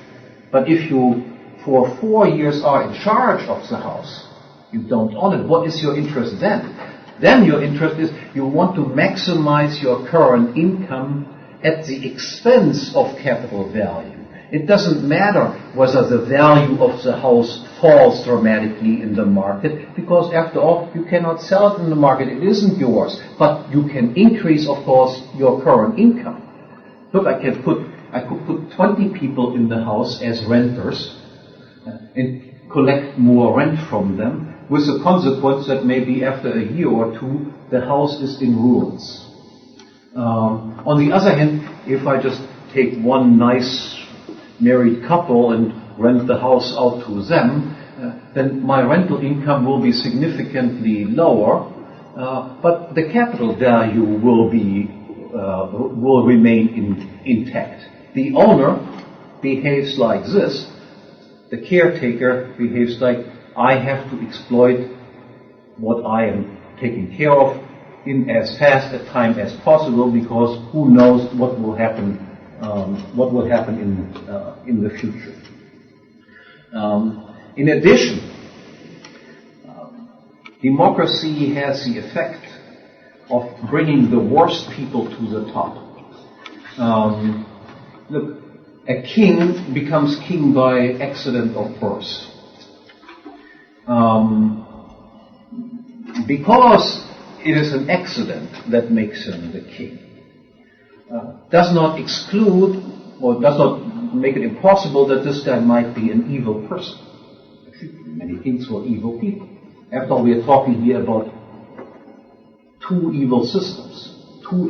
But if you, for 4 years, are in charge of the house, you don't own it, what is your interest then? Then your interest is you want to maximize your current income at the expense of capital value. It doesn't matter whether the value of the house falls dramatically in the market, because after all, you cannot sell it in the market. It isn't yours. But you can increase, of course, your current income. Look, I could put 20 people in the house as renters and collect more rent from them, with the consequence that maybe after a year or two, the house is in ruins. On the other hand, if I just take one nice married couple and rent the house out to them, then my rental income will be significantly lower, but the capital value will remain intact. The owner behaves like this. The caretaker behaves like, I have to exploit what I am taking care of in as fast a time as possible, because who knows what will happen in the future. In addition, democracy has the effect of bringing the worst people to the top. Look, a king becomes king by accident of birth. Because it is an accident that makes him the king. Does not exclude, or does not make it impossible that this guy might be an evil person. Many kings were evil people. After all, we are talking here about two evil systems, two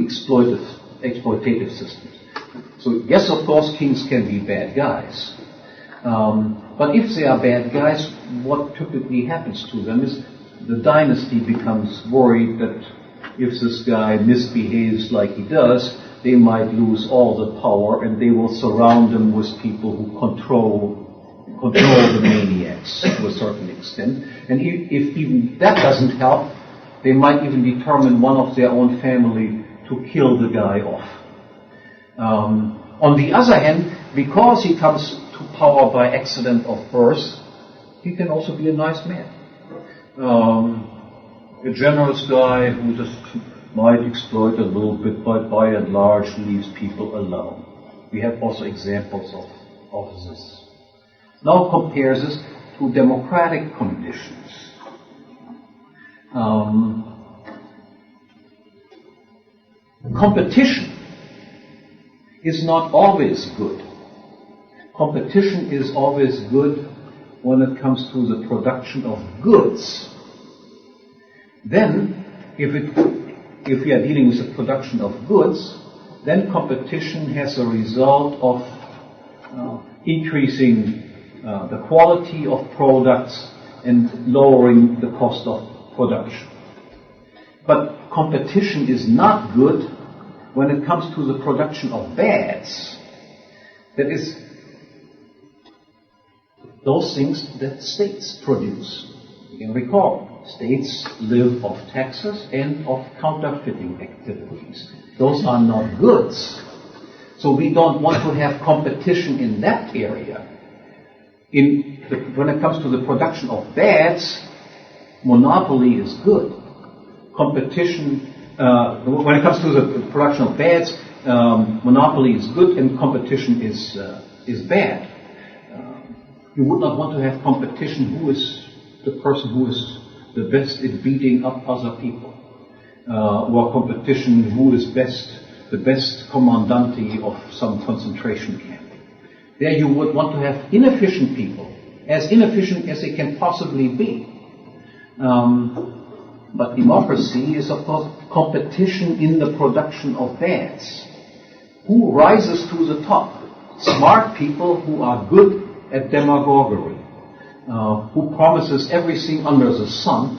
exploitative systems. So yes, of course, kings can be bad guys. But if they are bad guys, what typically happens to them is the dynasty becomes worried that if this guy misbehaves like he does, they might lose all the power, and they will surround them with people who control the maniacs to a certain extent. And if even that doesn't help, they might even determine one of their own family to kill the guy off. On the other hand, because he comes to power by accident of birth, he can also be a nice man. A generous guy who just might exploit a little bit, but by and large leaves people alone. We have also examples of this. Now compare this to democratic conditions. Competition is not always good. Competition is always good when it comes to the production of goods. Then, if we are dealing with the production of goods, then competition has a result of increasing the quality of products and lowering the cost of production. But competition is not good when it comes to the production of bads. That is, those things that states produce. You can recall, states live off taxes and of counterfeiting activities. Those are not goods. So we don't want to have competition in that area. When it comes to the production of bads, monopoly is good. competition, when it comes to the production of beds, monopoly is good and competition is bad. You would not want to have competition. Who is the person who is the best at beating up other people? Or competition, who is the best commandante of some concentration camp? There you would want to have inefficient people, as inefficient as they can possibly be. But democracy is, of course, competition in the production of beds. Who rises to the top? Smart people who are good at demagoguery, who promises everything under the sun,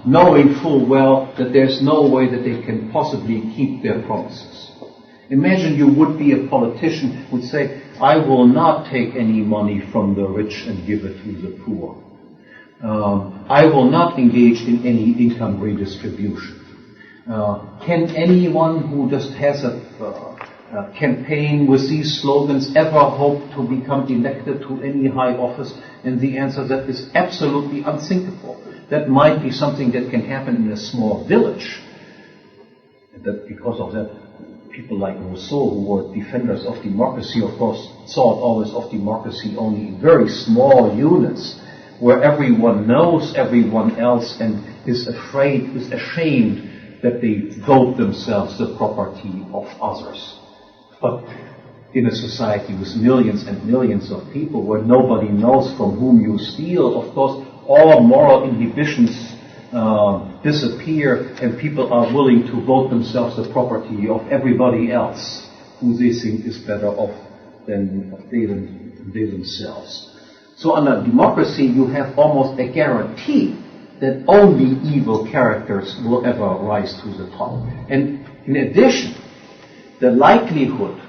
knowing full well that there's no way that they can possibly keep their promises. Imagine you would be a politician who would say, I will not take any money from the rich and give it to the poor. I will not engage in any income redistribution. Can anyone who just has a campaign with these slogans ever hope to become elected to any high office? And the answer that is absolutely unthinkable. That might be something that can happen in a small village. And that because of that, people like Rousseau, who were defenders of democracy, of course, thought always of democracy only in very small units, where everyone knows everyone else and is ashamed that they vote themselves the property of others. But in a society with millions and millions of people, where nobody knows from whom you steal, of course, all moral inhibitions disappear, and people are willing to vote themselves the property of everybody else who they think is better off than they themselves. So under democracy, you have almost a guarantee that only evil characters will ever rise to the top. And in addition, the likelihood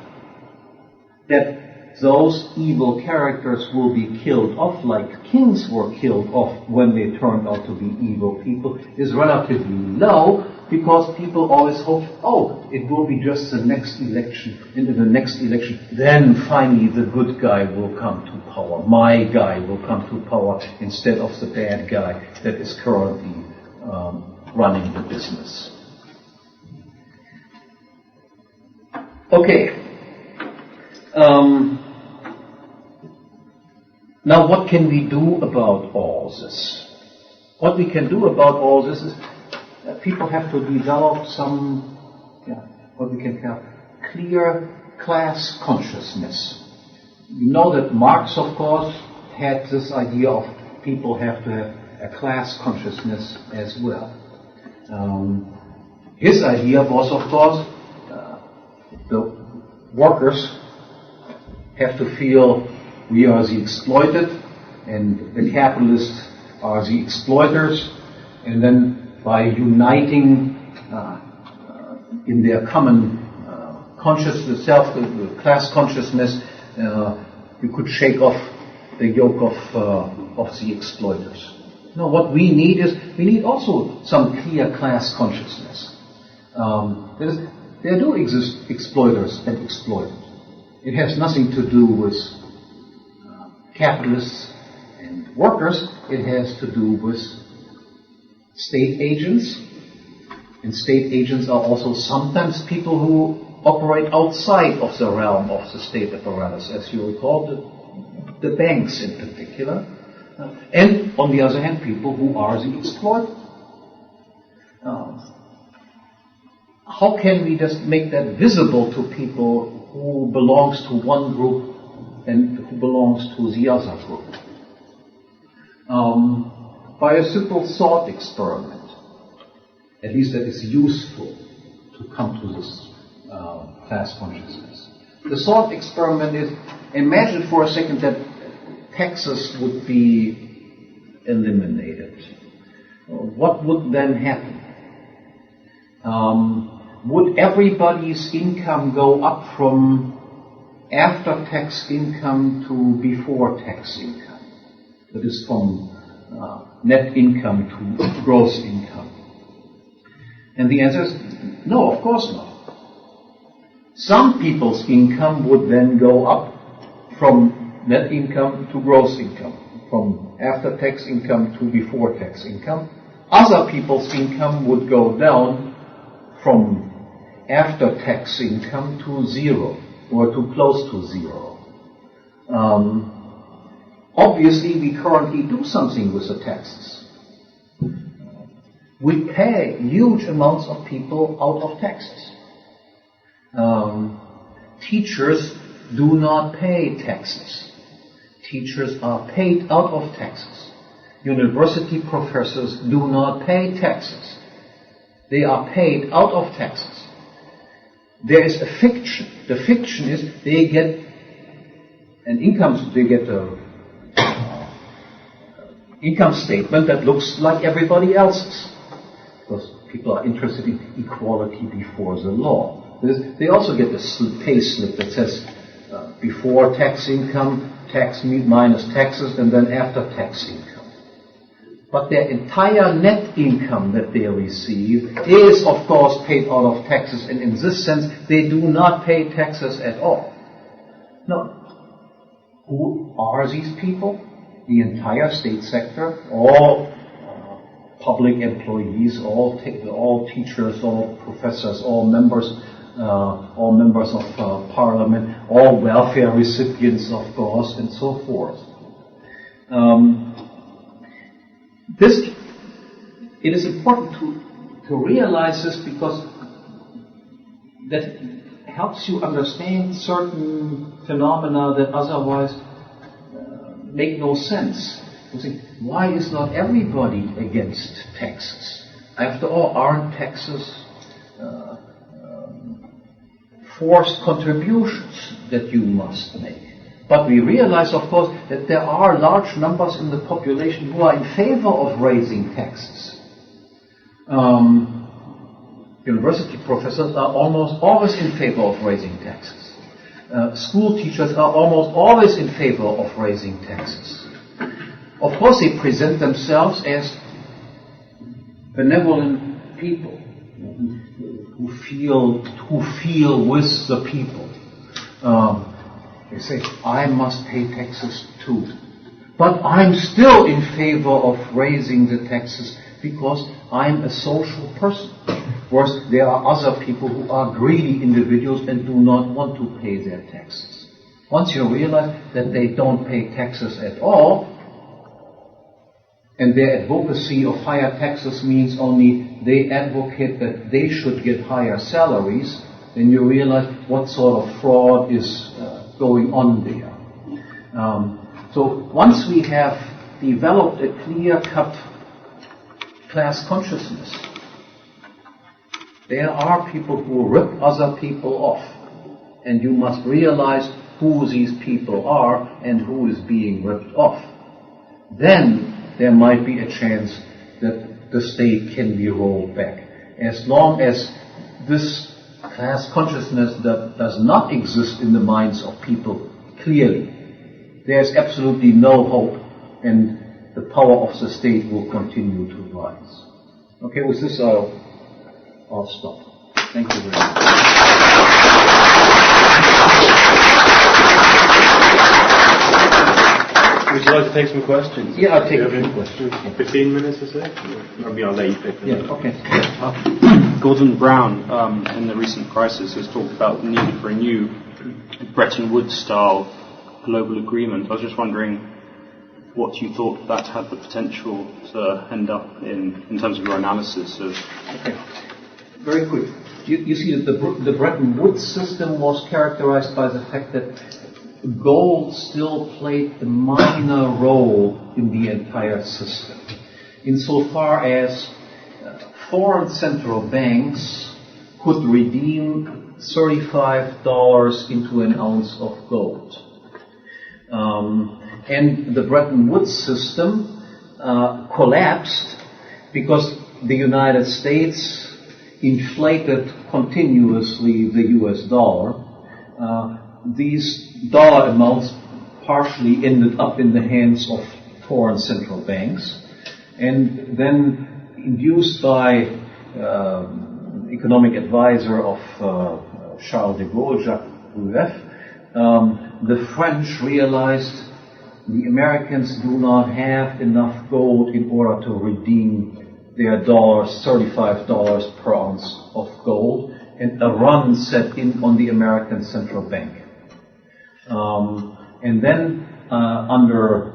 that those evil characters will be killed off like kings were killed off when they turned out to be evil people is relatively low, because people always hope, oh, it will be just the next election, and in the next election, then finally the good guy will come to power. My guy will come to power instead of the bad guy that is currently running the business. Okay. Now, what can we do about all this? What we can do about all this is that people have to develop some, what we can call clear class consciousness. You know that Marx, of course, had this idea of people have to have a class consciousness as well. His idea was, of course, the workers have to feel we are the exploited and the capitalists are the exploiters, and then by uniting in their common consciousness, class consciousness, you could shake off the yoke of the exploiters. No, what we need is, we need also some clear class consciousness. There do exist exploiters and exploited. It has nothing to do with capitalists and workers. It has to do with state agents. And state agents are also sometimes people who operate outside of the realm of the state apparatus, as you recall, the banks in particular. And on the other hand, people who are the exploited. How can we just make that visible to people who belongs to one group and who belongs to the other group? By a simple thought experiment, at least that is useful to come to this class consciousness. The thought experiment is, imagine for a second that taxes would be eliminated. What would then happen? Would everybody's income go up from after-tax income to before-tax income? That is, from net income to gross income. And the answer is no, of course not. Some people's income would then go up from net income to gross income, from after-tax income to before-tax income. other people's income would go down from after-tax income to zero, or to close to zero. Obviously, we currently do something with the taxes. We pay huge amounts of people out of taxes. Teachers do not pay taxes. Teachers are paid out of taxes. University professors do not pay taxes. They are paid out of taxes. There is a fiction. The fiction is they get an income, they get a income statement that looks like everybody else's. Because people are interested in equality before the law. They also get a pay slip that says before tax income, tax minus taxes, and then after tax income. But their entire net income that they receive is, of course, paid out of taxes, and in this sense, they do not pay taxes at all. Now, who are these people? The entire state sector, all public employees, all teachers, all professors, all members of parliament, all welfare recipients, of course, and so forth. It is important to realize this because that helps you understand certain phenomena that otherwise make no sense. You think, why is not everybody against taxes? After all, aren't taxes forced contributions that you must make? But we realize, of course, that there are large numbers in the population who are in favor of raising taxes. University professors are almost always in favor of raising taxes. School teachers are almost always in favor of raising taxes. Of course, they present themselves as benevolent people who feel with the people. They say, I must pay taxes too. But I'm still in favor of raising the taxes because I'm a social person. Whereas there are other people who are greedy individuals and do not want to pay their taxes. Once you realize that they don't pay taxes at all, and their advocacy of higher taxes means only they advocate that they should get higher salaries, then you realize what sort of fraud is going on there. So once we have developed a clear-cut class consciousness, there are people who rip other people off, and you must realize who these people are and who is being ripped off. Then there might be a chance that the state can be rolled back. As long as this class consciousness that does not exist in the minds of people clearly, there's absolutely no hope, and the power of the state will continue to rise. Okay, with this I'll stop. Thank you very much. Would you like to take some questions? Yeah, I'll take a few questions. 15 minutes or so? Maybe I'll let you pick them. Yeah, okay. Gordon Brown, in the recent crisis, has talked about the need for a new Bretton Woods-style global agreement. I was just wondering what you thought that had the potential to end up in terms of your analysis of... Okay. Very quick. You see that the Bretton Woods system was characterized by the fact that gold still played a minor role in the entire system, insofar as foreign central banks could redeem $35 into an ounce of gold. And the Bretton Woods system collapsed because the United States inflated continuously the US dollar. These dollar amounts partially ended up in the hands of foreign central banks, and then induced by economic advisor of Charles de Gaulle, Jacques Rueff, the French realized the Americans do not have enough gold in order to redeem their $35 per ounce of gold, and a run set in on the American central bank. And then under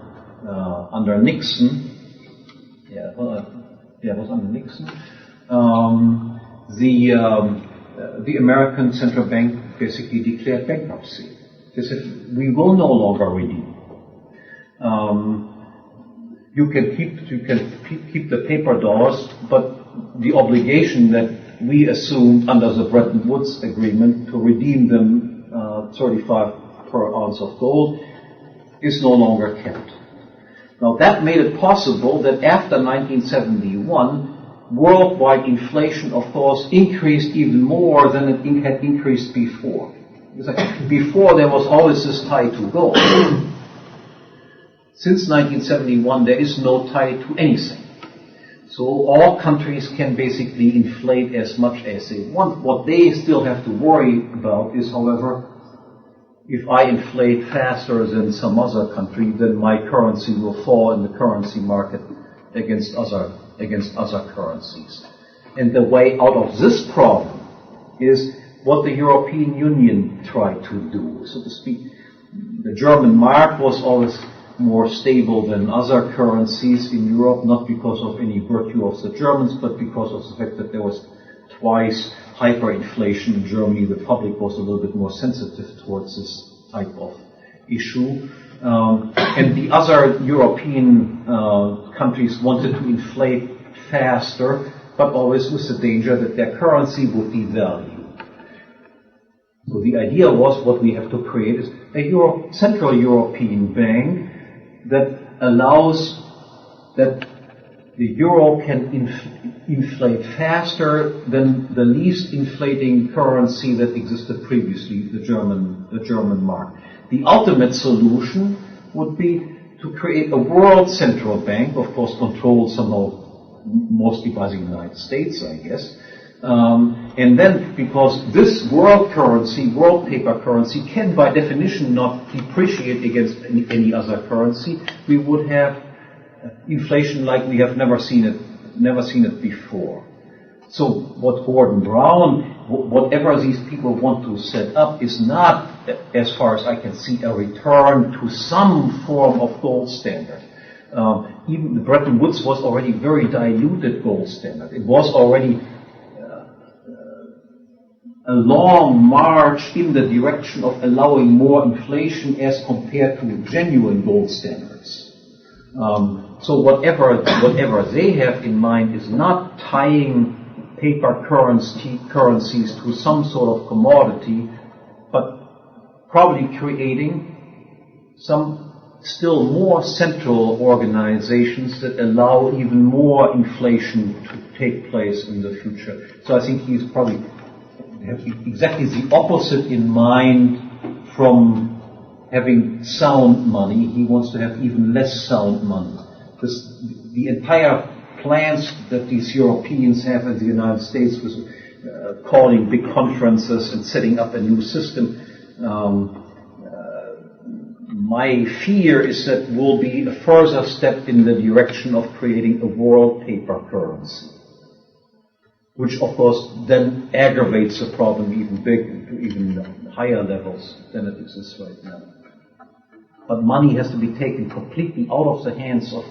Nixon, it was under Nixon, the American central bank basically declared bankruptcy. They said, we will no longer redeem. You can keep the paper dollars, but the obligation that we assumed under the Bretton Woods agreement to redeem them 35 per ounce of gold is no longer kept. Now that made it possible that after 1971, worldwide inflation, of course, increased even more than it had increased before. Before there was always this tie to gold. Since 1971, there is no tie to anything. So all countries can basically inflate as much as they want. What they still have to worry about is, however, if I inflate faster than some other country, then my currency will fall in the currency market against other currencies. And the way out of this problem is what the European Union tried to do, so to speak. The German mark was always more stable than other currencies in Europe, not because of any virtue of the Germans, but because of the fact that there was twice hyperinflation in Germany. The public was a little bit more sensitive towards this type of issue. And the other European countries wanted to inflate faster, but always with the danger that their currency would devalue. So the idea was what we have to create is a Central European bank that allows that the euro can inflate faster than the least inflating currency that existed previously, the German mark. The ultimate solution would be to create a world central bank, of course controlled somehow mostly by the United States, I guess. And then, because this world paper currency, can by definition not depreciate against any other currency, we would have inflation like we have never seen it before. So what Gordon Brown, whatever these people want to set up, is not, as far as I can see, a return to some form of gold standard. Even the Bretton Woods was already very diluted gold standard. It was already a long march in the direction of allowing more inflation as compared to genuine gold standards. So whatever they have in mind is not tying paper currencies to some sort of commodity, but probably creating some still more central organizations that allow even more inflation to take place in the future. So I think he's probably have exactly the opposite in mind from having sound money. He wants to have even less sound money. The entire plans that these Europeans have in the United States with calling big conferences and setting up a new system, my fear is that will be a further step in the direction of creating a world paper currency, which of course then aggravates the problem even higher levels than it exists right now. But money has to be taken completely out of the hands of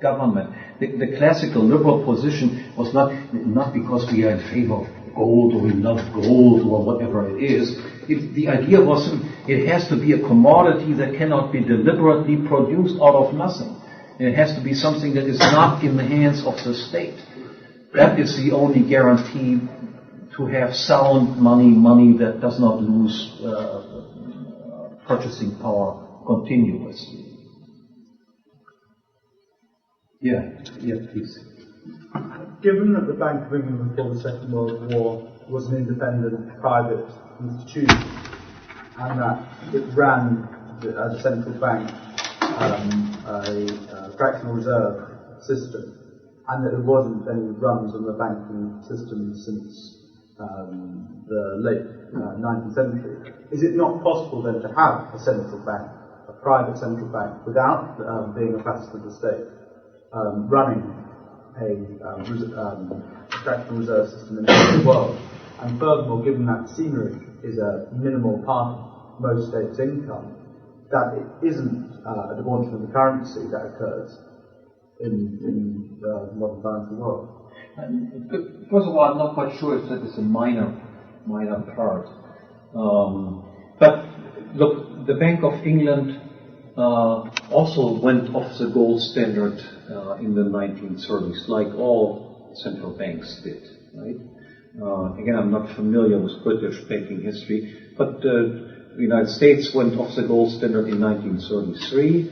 government. The classical liberal position was not because we are in favor of gold or we love gold or whatever it is. The idea was it has to be a commodity that cannot be deliberately produced out of nothing. And it has to be something that is not in the hands of the state. That is the only guarantee to have sound money that does not lose purchasing power continuously. Yeah, please. Given that the Bank of England before the Second World War was an independent private institution, and that it ran as a central bank a fractional reserve system, and that there wasn't any runs on the banking system since the late 19th century, is it not possible then to have a central bank, a private central bank, without being a facet of the state, running fractional reserve system in the world. And furthermore, given that scenery is a minimal part of most states' income, that it isn't a debauching of the currency that occurs in the modern financial world. First of all, I'm not quite sure if that is a minor part. But look, the Bank of England also went off the gold standard in the 1930s, like all central banks did, right? Again, I'm not familiar with British banking history, but the United States went off the gold standard in 1933,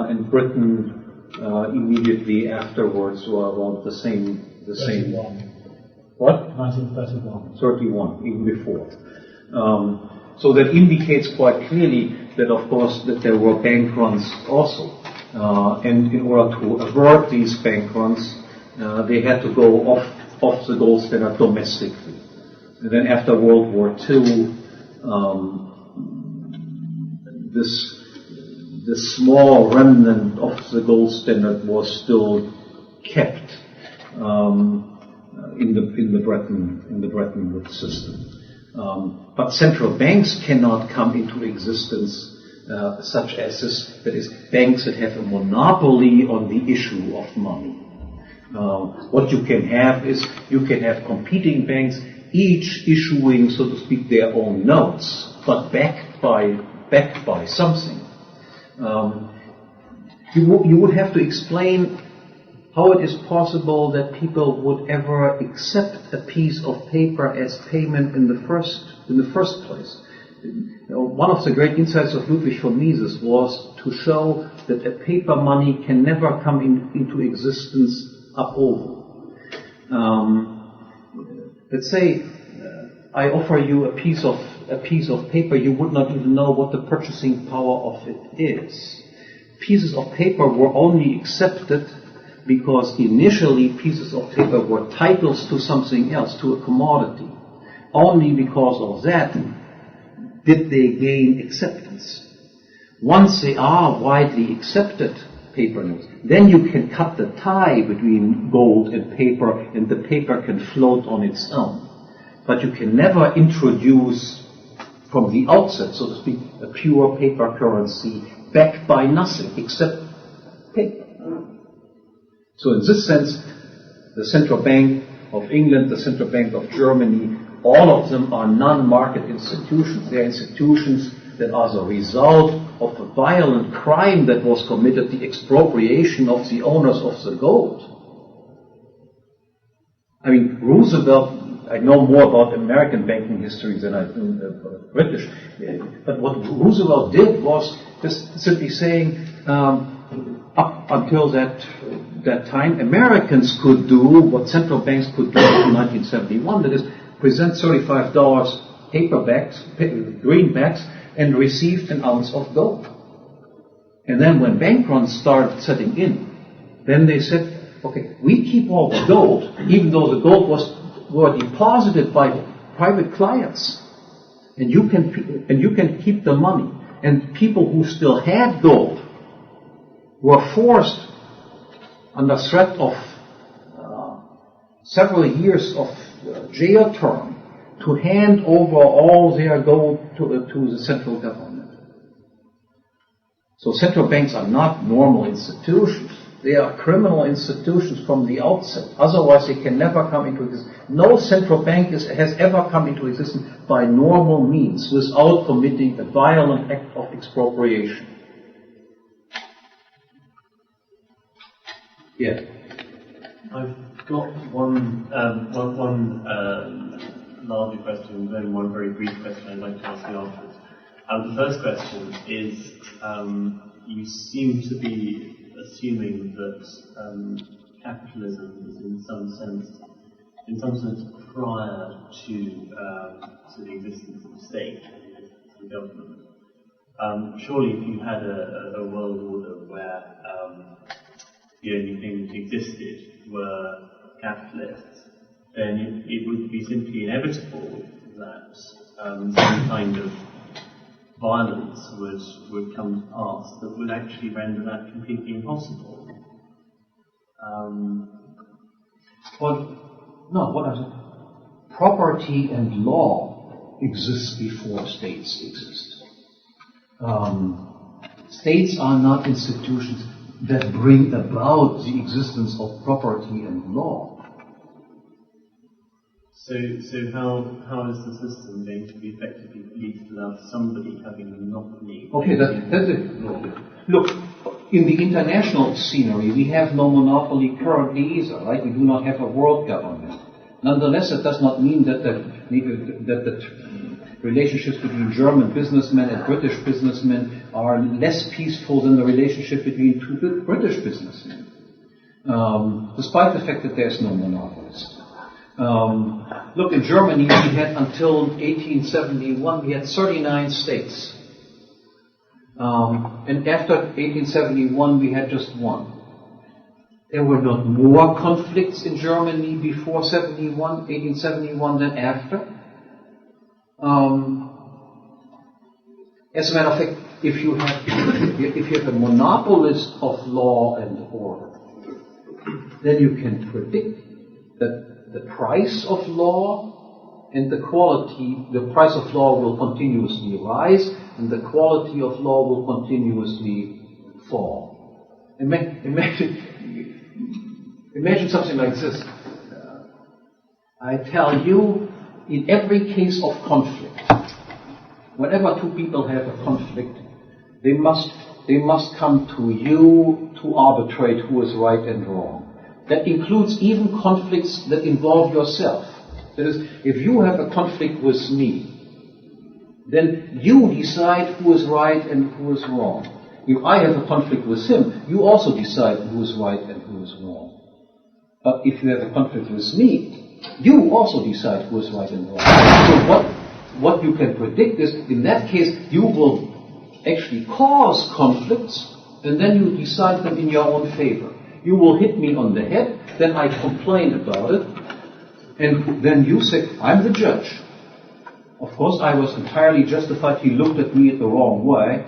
and Britain immediately afterwards were around the same. 31. What? 1931. 31, even before. So that indicates quite clearly that, of course, that there were bank runs also. And in order to avert these bank runs, they had to go off the gold standard domestically. And then after World War II, this small remnant of the gold standard was still kept in the Bretton Woods system. But central banks cannot come into existence such as this, that is, banks that have a monopoly on the issue of money. What you can have is you can have competing banks, each issuing, so to speak, their own notes, but backed by something. You would have to explain how it is possible that people would ever accept a piece of paper as payment in the first place. One of the great insights of Ludwig von Mises was to show that a paper money can never come into existence ab ovo. Let's say I offer you a piece of paper, you would not even know what the purchasing power of it is. Pieces of paper were only accepted because initially pieces of paper were titles to something else, to a commodity. Only because of that did they gain acceptance. Once they are widely accepted paper notes, then you can cut the tie between gold and the paper can float on its own. But you can never introduce from the outset, so to speak, a pure paper currency backed by nothing except paper. So in this sense, the Central Bank of England, the Central Bank of Germany, all of them are non-market institutions. They are institutions that are the result of a violent crime that was committed, the expropriation of the owners of the gold. I mean, Roosevelt, I know more about American banking history than I do British, but what Roosevelt did was just simply saying, up until that time, Americans could do what central banks could do in 1971, that is, present $35 greenbacks, and received an ounce of gold. And then when bank runs started setting in, then they said, okay, we keep all the gold, even though the gold were deposited by private clients, and you can keep the money. And people who still had gold were forced, under threat of several years of jail term, to hand over all their gold to the central government. So central banks are not normal institutions. They are criminal institutions from the outset. Otherwise, they can never come into existence. No central bank has ever come into existence by normal means without committing a violent act of expropriation. Yeah. I've got one larger question, then one very brief question I'd like to ask you afterwards. The first question is, you seem to be assuming that capitalism is in some sense prior to the existence of the state, the government. Surely if you had a world order where the only thing that existed were capitalists, then it would be simply inevitable that some kind of violence would come to pass that would actually render that completely impossible. Property and law exist before states exist. States are not institutions that bring about the existence of property and law. So how is the system going to be effectively policed without somebody having a monopoly? Okay, that's it. Look, in the international scenery, we have no monopoly currently either, right? We do not have a world government. Nonetheless, it does not mean that the relationships between German businessmen and British businessmen are less peaceful than the relationship between two British businessmen, despite the fact that there's no monopolist. Look, in Germany, we had until 1871, we had 39 states. And after 1871, we had just one. There were not more conflicts in Germany before 1871 than after. As a matter of fact, if you have a monopolist of law and order, then you can predict that the price of law and the price of law will continuously rise, and the quality of law will continuously fall. Imagine something like this. I tell you, in every case of conflict, whenever two people have a conflict, they must come to you to arbitrate who is right and wrong. That includes even conflicts that involve yourself. That is, if you have a conflict with me, then you decide who is right and who is wrong. If I have a conflict with him, you also decide who is right and who is wrong. But if you have a conflict with me, you also decide who is right and wrong. So what you can predict is, in that case, you will actually cause conflicts, and then you decide them in your own favor. You will hit me on the head, then I complain about it, and then you say, I'm the judge. Of course, I was entirely justified. He looked at me the wrong way,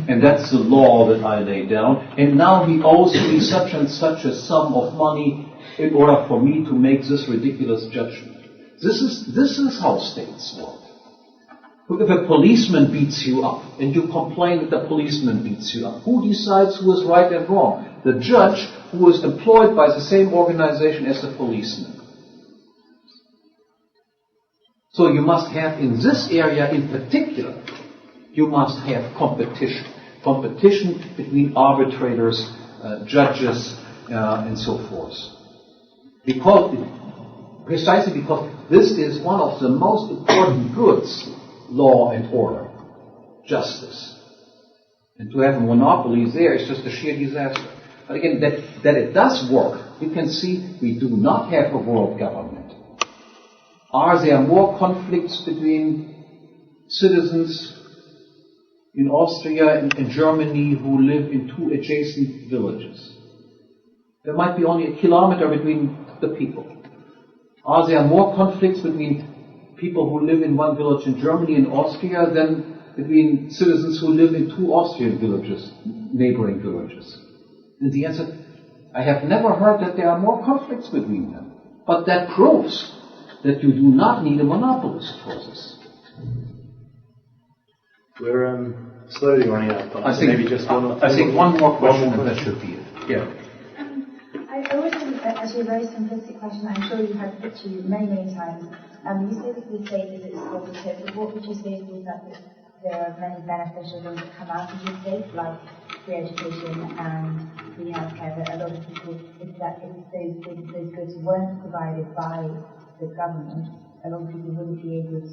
and that's the law that I lay down. And now he owes me such and such a sum of money in order for me to make this ridiculous judgment. This is how states work. If a policeman beats you up, and you complain that the policeman beats you up, who decides who is right and wrong? The judge, who is employed by the same organization as the policeman. So you must have, in this area in particular, you must have competition. Competition between arbitrators, judges, and so forth. Precisely because this is one of the most important goods, law and order, justice. And to have a monopoly there is just a sheer disaster. But again, that it does work, you can see we do not have a world government. Are there more conflicts between citizens in Austria and Germany who live in two adjacent villages? There might be only a kilometer between the people. Are there more conflicts between people who live in one village in Germany and Austria than between citizens who live in two Austrian villages, neighboring villages? And the answer, I have never heard that there are more conflicts between them. But that proves that you do not need a monopolist for this. We're slowly running out of time. I think maybe just one more question and that should be it. Yeah. I always have actually a very simplistic question. I'm sure you've had put to you many times. You say that the state is exploitative, but what would you say is that there are many beneficial things that come out of the state, like free education and free healthcare, that a lot of people, if those goods weren't provided by the government, a lot of people wouldn't be able to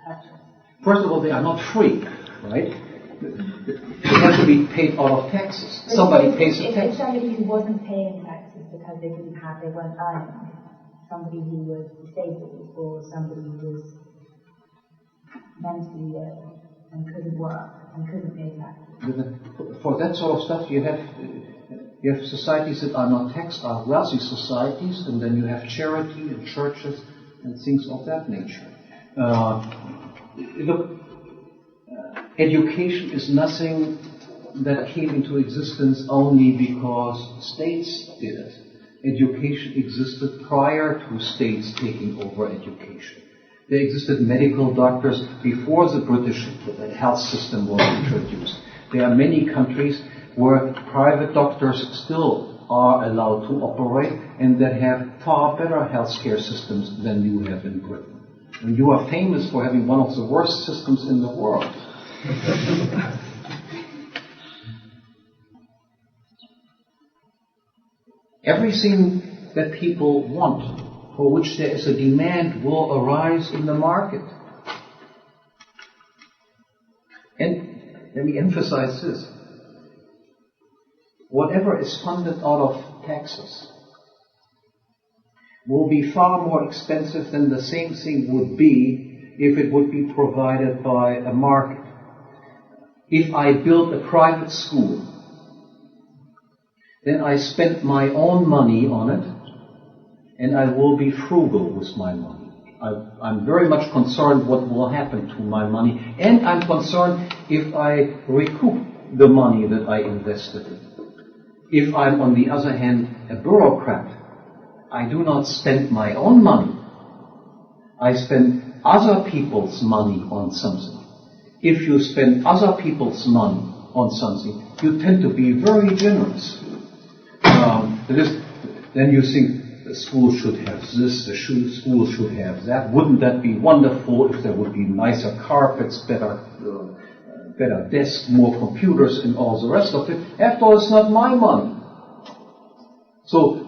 purchase? First of all, they are not free, right? They have to be paid out of taxes. But somebody pays the tax. If somebody who wasn't paying taxes because they weren't earning, somebody who was disabled or somebody who was mentally ill and couldn't work and couldn't pay taxes. For that sort of stuff, you have societies that are not taxed, are wealthy societies, and then you have charity and churches and things of that nature. Education is nothing that came into existence only because states did it. Education existed prior to states taking over education. There existed medical doctors before the British health system was introduced. There are many countries where private doctors still are allowed to operate and that have far better healthcare systems than you have in Britain. And you are famous for having one of the worst systems in the world. Everything that people want, for which there is a demand, will arise in the market. And let me emphasize this. Whatever is funded out of taxes will be far more expensive than the same thing would be if it would be provided by a market. If I build a private school, then I spend my own money on it, and I will be frugal with my money. I'm very much concerned what will happen to my money, and I'm concerned if I recoup the money that I invested in. If I'm, on the other hand, a bureaucrat, I do not spend my own money. I spend other people's money on something. If you spend other people's money on something, you tend to be very generous. Then you think the school should have this, the school should have that. Wouldn't that be wonderful if there would be nicer carpets, better desks, more computers, and all the rest of it? After all, it's not my money. So,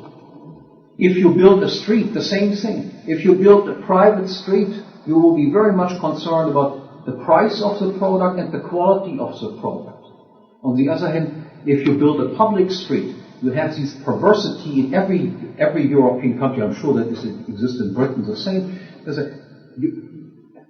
if you build a street, the same thing. If you build a private street, you will be very much concerned about the price of the product and the quality of the product. On the other hand, if you build a public street, you have this perversity in every European country. I'm sure that this exists in Britain the same.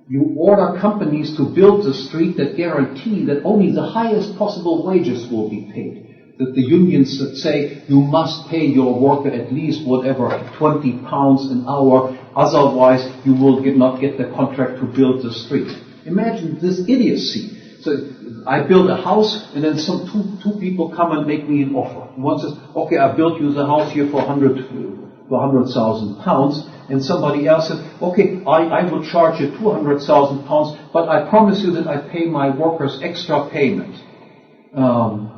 You order companies to build the street that guarantee that only the highest possible wages will be paid. That the unions that say you must pay your worker at least whatever, £20 an hour, otherwise you will not get the contract to build the street. Imagine this idiocy. So I build a house, and then two people come and make me an offer. One says, okay, I built you the house here for £100,000, and somebody else says, okay, I will charge you £200,000, but I promise you that I pay my workers extra payment.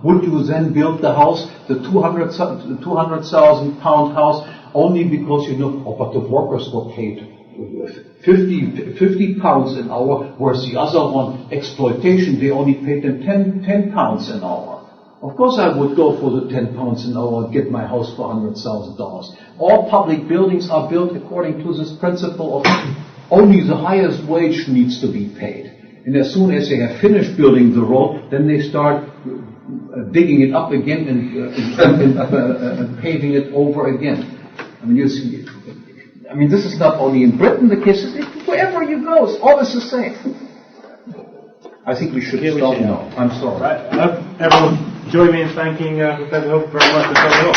Would you then build the house, the £200,000 house, only because you know, oh, but the workers were paid 50 pounds an hour, whereas the other one, exploitation, they only paid them 10 pounds an hour. Of course I would go for the 10 pounds an hour and get my house for $100,000. All public buildings are built according to this principle of only the highest wage needs to be paid. And as soon as they have finished building the road, then they start digging it up again and paving it over again. I mean, you see, this is not only in Britain the case, wherever you go, it's always the same. I think we should stop now. I'm sorry. Right. Everyone join me in thanking Professor Hoppe very much for coming up.